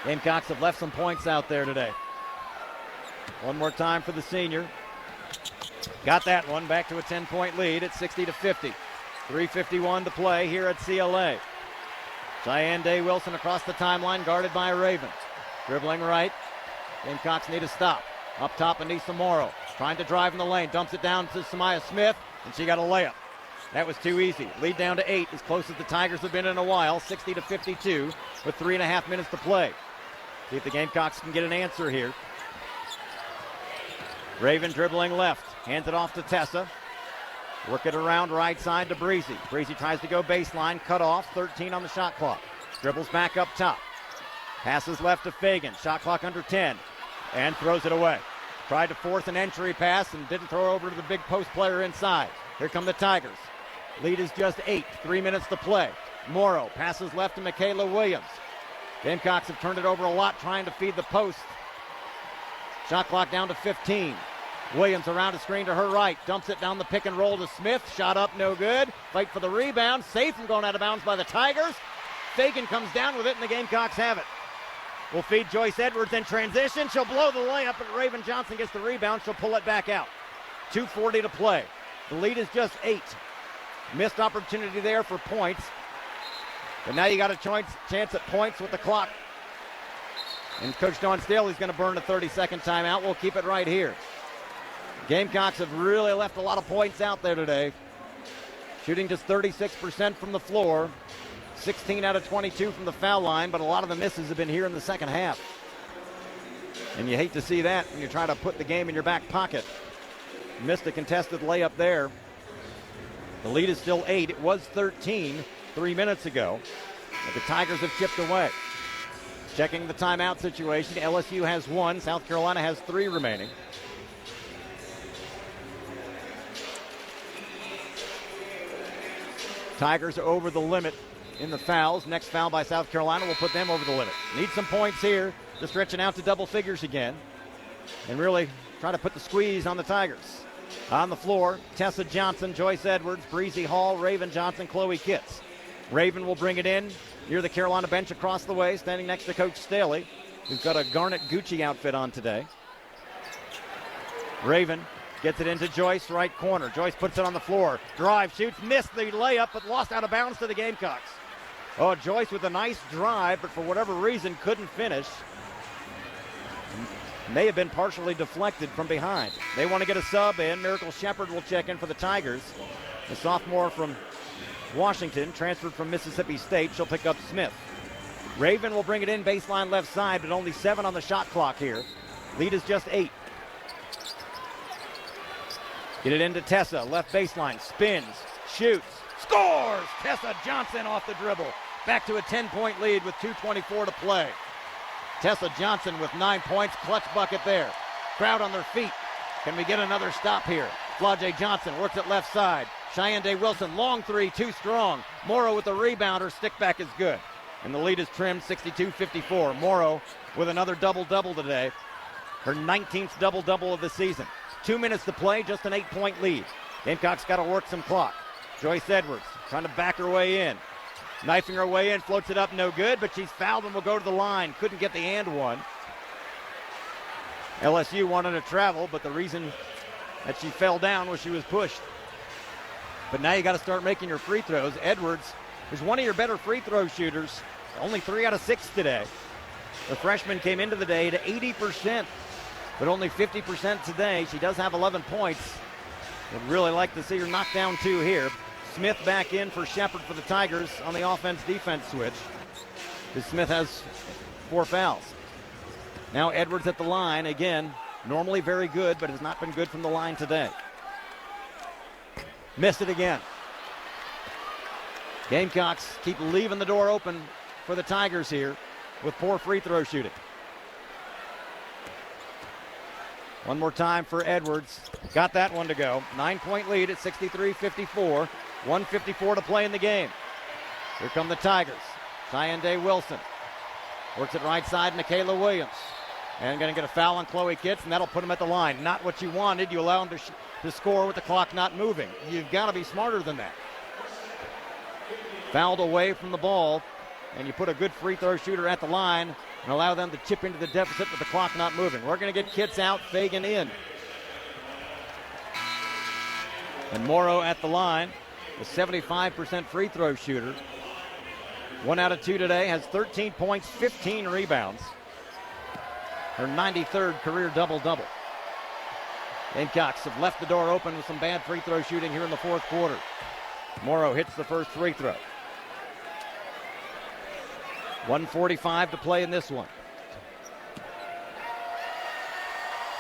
Gamecocks have left some points out there today. One more time for the senior. Got that one back to a 10-point lead at 60-50. 3:51 to play here at CLA. Cheyenne Day Wilson across the timeline, guarded by Raven. Dribbling right. Gamecocks need a stop. Up top, Anissa Morrow trying to drive in the lane. Dumps it down to Sania Smith, and she got a layup. That was too easy. Lead down to 8, as close as the Tigers have been in a while. 60-52 with 3.5 minutes to play. See if the Gamecocks can get an answer here. Raven dribbling left. Hands it off to Tessa. Work it around right side to Breezy. Breezy tries to go baseline. Cut off. 13 on the shot clock. Dribbles back up top. Passes left to Feagin. Shot clock under 10. And throws it away. Tried to force an entry pass and didn't throw over to the big post player inside. Here come the Tigers. Lead is just 8. 3 minutes to play. Morrow passes left to Michaela Williams. Gamecocks have turned it over a lot trying to feed the post. Shot clock down to 15. Williams around a screen to her right. Dumps it down the pick and roll to Smith. Shot up, no good. Fight for the rebound. Safe from going out of bounds by the Tigers. Feagin comes down with it, and the Gamecocks have it. We'll feed Joyce Edwards in transition. She'll blow the layup, but Raven Johnson gets the rebound. She'll pull it back out. 2:40 to play. The lead is just 8. Missed opportunity there for points. But now you got a chance at points with the clock. And Coach Dawn Staley's going to burn a 30-second timeout. We'll keep it right here. Gamecocks have really left a lot of points out there today. Shooting just 36% from the floor. 16 out of 22 from the foul line, but a lot of the misses have been here in the second half. And you hate to see that when you try to put the game in your back pocket. Missed a contested layup there. The lead is still 8. It was 13 3 minutes ago. But the Tigers have chipped away. Checking the timeout situation. LSU has 1. South Carolina has 3 remaining. Tigers are over the limit in the fouls. Next foul by South Carolina will put them over the limit. Need some points here. Just stretching out to double figures again. And really try to put the squeeze on the Tigers. On the floor, Tessa Johnson, Joyce Edwards, Bree Hall, Raven Johnson, Chloe Kitts. Raven will bring it in near the Carolina bench across the way, standing next to Coach Staley, who's got a garnet Gucci outfit on today. Raven gets it into Joyce, right corner. Joyce puts it on the floor. Drive, shoots, missed the layup, but lost out of bounds to the Gamecocks. Oh, Joyce with a nice drive, but for whatever reason couldn't finish. May have been partially deflected from behind. They want to get a sub in. Miracle Shepard will check in for the Tigers. The sophomore from Washington, transferred from Mississippi State. She'll pick up Smith. Raven will bring it in baseline left side, but only 7 on the shot clock here. Lead is just 8. Get it into Tessa, left baseline, spins, shoots, scores! Tessa Johnson off the dribble. Back to a 10-point lead with 2:24 to play. Tessa Johnson with 9 points, clutch bucket there. Crowd on their feet. Can we get another stop here? Flau'jae Johnson works it left side. Cheyenne Day Wilson, long three, too strong. Morrow with the rebound, her stick back is good. And the lead is trimmed 62-54. Morrow with another double-double today. Her 19th double-double of the season. 2 minutes to play, just an 8-point lead. Gamecocks got to work some clock. Joyce Edwards trying to back her way in. Knifing her way in, floats it up, no good, but she's fouled and will go to the line. Couldn't get the and one. LSU wanted to travel, but the reason that she fell down was she was pushed. But now you got to start making your free throws. Edwards is one of your better free throw shooters. Only 3 out of 6 today. The freshman came into the day to 80%, but only 50% today. She does have 11 points. Would really like to see her knock down 2 here. Smith back in for Shepard for the Tigers on the offense-defense switch. Smith has 4 fouls. Now Edwards at the line again. Normally very good, but has not been good from the line today. Missed it again. Gamecocks keep leaving the door open for the Tigers here with poor free throw shooting. One more time for Edwards. Got that one to go. 9-point lead at 63-54. 1:54 to play in the game. Here come the Tigers. Cheyenne Wilson works it right side, Michaela Williams. And going to get a foul on Chloe Kitts, and that'll put him at the line. Not what you wanted. You allow him to score with the clock not moving. You've got to be smarter than that. Fouled away from the ball, and you put a good free throw shooter at the line and allow them to chip into the deficit with the clock not moving. We're going to get Kitts out, Feagin in. And Morrow at the line, a 75% free throw shooter. 1 out of 2 today, has 13 points, 15 rebounds. Her 93rd career double-double. Gamecocks have left the door open with some bad free throw shooting here in the 4th quarter. Morrow hits the first free throw. 1:45 to play in this one.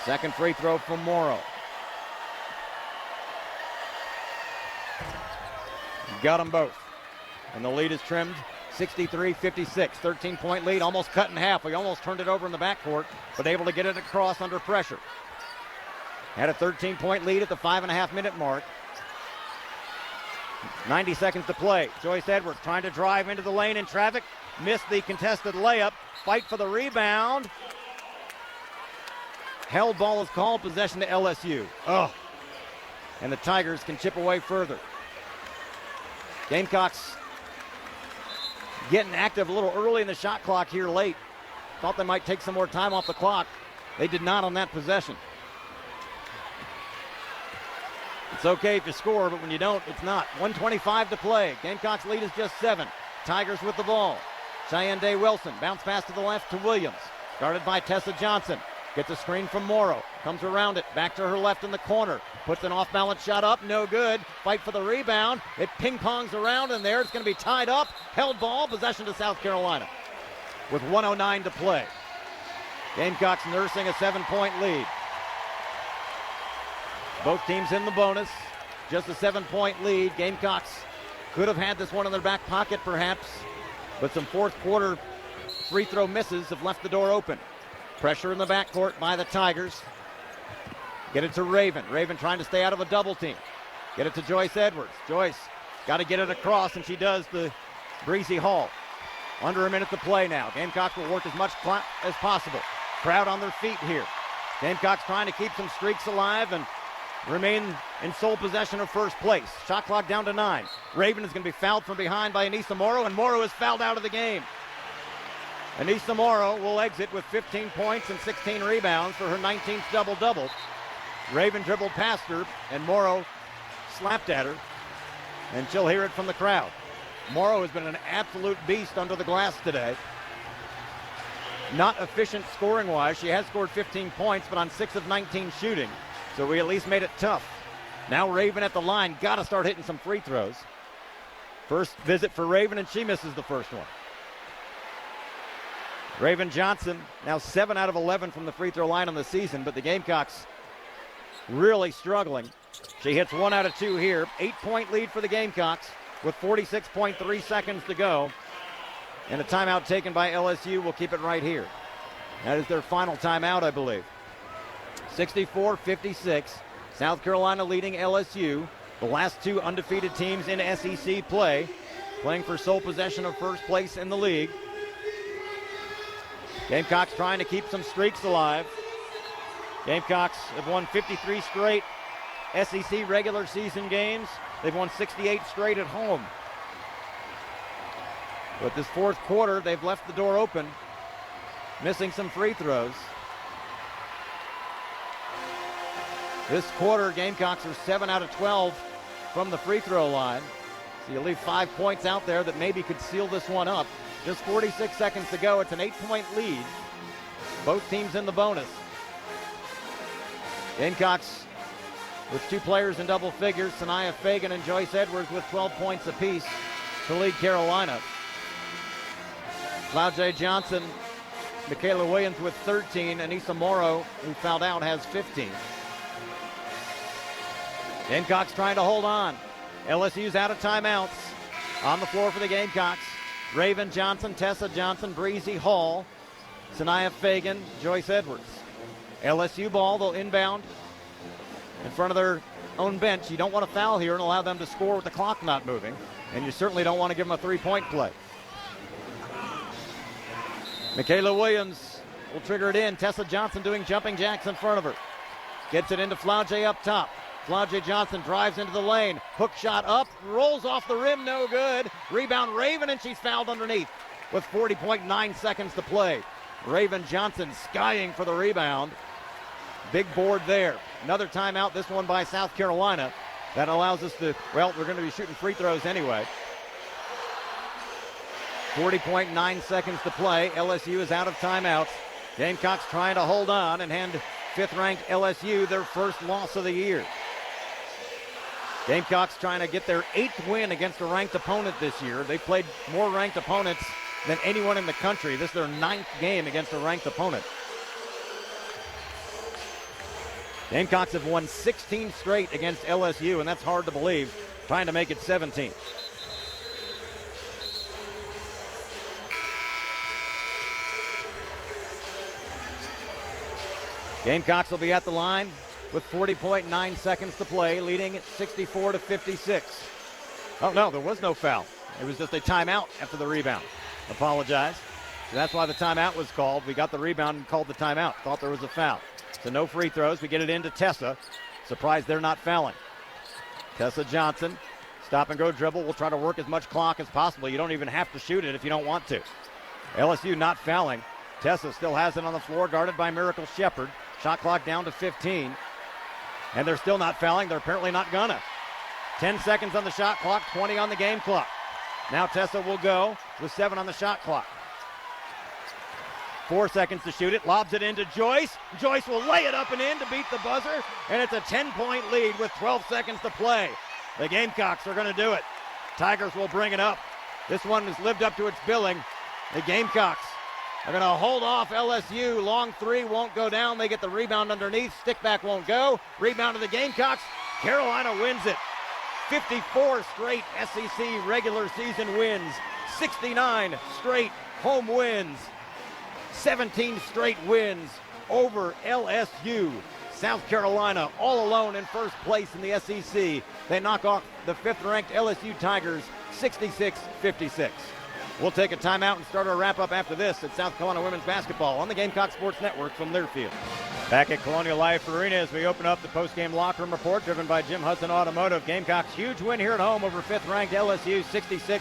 Second free throw from Morrow. Got them both. And the lead is trimmed 63-56. 13-point lead, almost cut in half. We almost turned it over in the backcourt, but able to get it across under pressure. Had a 13-point lead at the 5.5-minute mark. 90 seconds to play. Joyce Edwards trying to drive into the lane in traffic. Missed the contested layup. Fight for the rebound. Held ball is called, possession to LSU. Oh. And the Tigers can chip away further. Gamecocks getting active a little early in the shot clock here late. Thought they might take some more time off the clock. They did not on that possession. It's okay if you score, but when you don't, it's not. 1:25 to play. Gamecocks lead is just 7. Tigers with the ball. Cheyenne Wilson, bounce pass to the left to Williams. Guarded by Tessa Johnson. Gets a screen from Morrow. Comes around it. Back to her left in the corner. Puts an off-balance shot up. No good. Fight for the rebound. It ping-pongs around in there. It's going to be tied up. Held ball. Possession to South Carolina. With 1:09 to play. Gamecocks nursing a 7-point lead. Both teams in the bonus. Just a 7-point lead. Gamecocks could have had this one in their back pocket perhaps. But some 4th quarter free throw misses have left the door open. Pressure in the backcourt by the Tigers. Get it to Raven. Raven trying to stay out of a double team. Get it to Joyce Edwards. Joyce got to get it across, and she does to Bree Hall. Under a minute to play now. Gamecocks will work as much clock as possible. Crowd on their feet here. Gamecocks trying to keep some streaks alive and remain in sole possession of first place. Shot clock down to 9. Raven is going to be fouled from behind by Anissa Morrow, and Morrow is fouled out of the game. Anissa Morrow will exit with 15 points and 16 rebounds for her 19th double-double. Raven dribbled past her, and Morrow slapped at her, and she'll hear it from the crowd. Morrow has been an absolute beast under the glass today. Not efficient scoring-wise. She has scored 15 points, but on 6 of 19 shooting, so we at least made it tough. Now Raven at the line, got to start hitting some free throws. First visit for Raven, and she misses the first one. Raven Johnson, now 7 out of 11 from the free throw line on the season, but the Gamecocks really struggling. She hits 1 out of 2 here. 8-point lead for the Gamecocks with 46.3 seconds to go. And a timeout taken by LSU. Will keep it right here. That is their final timeout, I believe. 64-56. South Carolina leading LSU. The last 2 undefeated teams in SEC play, playing for sole possession of first place in the league. Gamecocks trying to keep some streaks alive. Gamecocks have won 53 straight SEC regular season games. They've won 68 straight at home. But this 4th quarter, they've left the door open, missing some free throws. This quarter, Gamecocks are 7 out of 12 from the free throw line. So you leave 5 points out there that maybe could seal this one up. Just 46 seconds to go. It's an 8-point lead. Both teams in the bonus. Gamecocks with 2 players in double figures. Sania, Feagin, and Joyce Edwards with 12 points apiece to lead Carolina. Flau'jae Johnson, Michaela Williams with 13. Anissa Morrow, who fouled out, has 15. Gamecocks trying to hold on. LSU's out of timeouts. On the floor for the Gamecocks, Raven Johnson, Tessa Johnson, Bree Hall, Sania Feagin, Joyce Edwards. LSU ball, they'll inbound in front of their own bench. You don't want to foul here and allow them to score with the clock not moving, and you certainly don't want to give them a 3-point play. Michaela Williams will trigger it in. Tessa Johnson doing jumping jacks in front of her. Gets it into Flau'jae up top. Flau'jae Johnson drives into the lane. Hook shot up, rolls off the rim, no good. Rebound Raven, and she's fouled underneath with 40.9 seconds to play. Raven Johnson skying for the rebound. Big board there. Another timeout, this one by South Carolina. That allows us to, well, we're going to be shooting free throws anyway. 40.9 seconds to play. LSU is out of timeouts. Gamecocks trying to hold on and hand 5th-ranked LSU their first loss of the year. Gamecocks trying to get their 8th win against a ranked opponent this year. They've played more ranked opponents than anyone in the country. This is their 9th game against a ranked opponent. Gamecocks have won 16 straight against LSU, and that's hard to believe, trying to make it 17. Gamecocks will be at the line with 40.9 seconds to play, leading at 64-56. Oh, no, there was no foul. It was just a timeout after the rebound. Apologize. So that's why the timeout was called. We got the rebound and called the timeout. Thought there was a foul. So no free throws. We get it into Tessa. Surprised they're not fouling. Tessa Johnson, stop and go dribble. We'll try to work as much clock as possible. You don't even have to shoot it if you don't want to. LSU not fouling. Tessa still has it on the floor, guarded by Miracle Shepard. Shot clock down to 15. And they're still not fouling. They're apparently not gonna. 10 seconds on the shot clock, 20 on the game clock. Now Tessa will go with 7 on the shot clock. 4 seconds to shoot it. Lobs it into Joyce. Joyce will lay it up and in to beat the buzzer. And it's a 10-point lead with 12 seconds to play. The Gamecocks are going to do it. Tigers will bring it up. This one has lived up to its billing. The Gamecocks are going to hold off LSU. Long 3 won't go down. They get the rebound underneath. Stick back won't go. Rebound to the Gamecocks. Carolina wins it. 54 straight SEC regular season wins. 69 straight home wins. 17 straight wins over LSU. South Carolina all alone in first place in the SEC. They knock off the 5th-ranked LSU Tigers 66-56. We'll take a timeout and start our wrap-up after this at South Carolina Women's Basketball on the Gamecock Sports Network from Learfield. Back at Colonial Life Arena as we open up the post-game locker room report driven by Jim Hudson Automotive. Gamecocks huge win here at home over 5th-ranked LSU 66-56.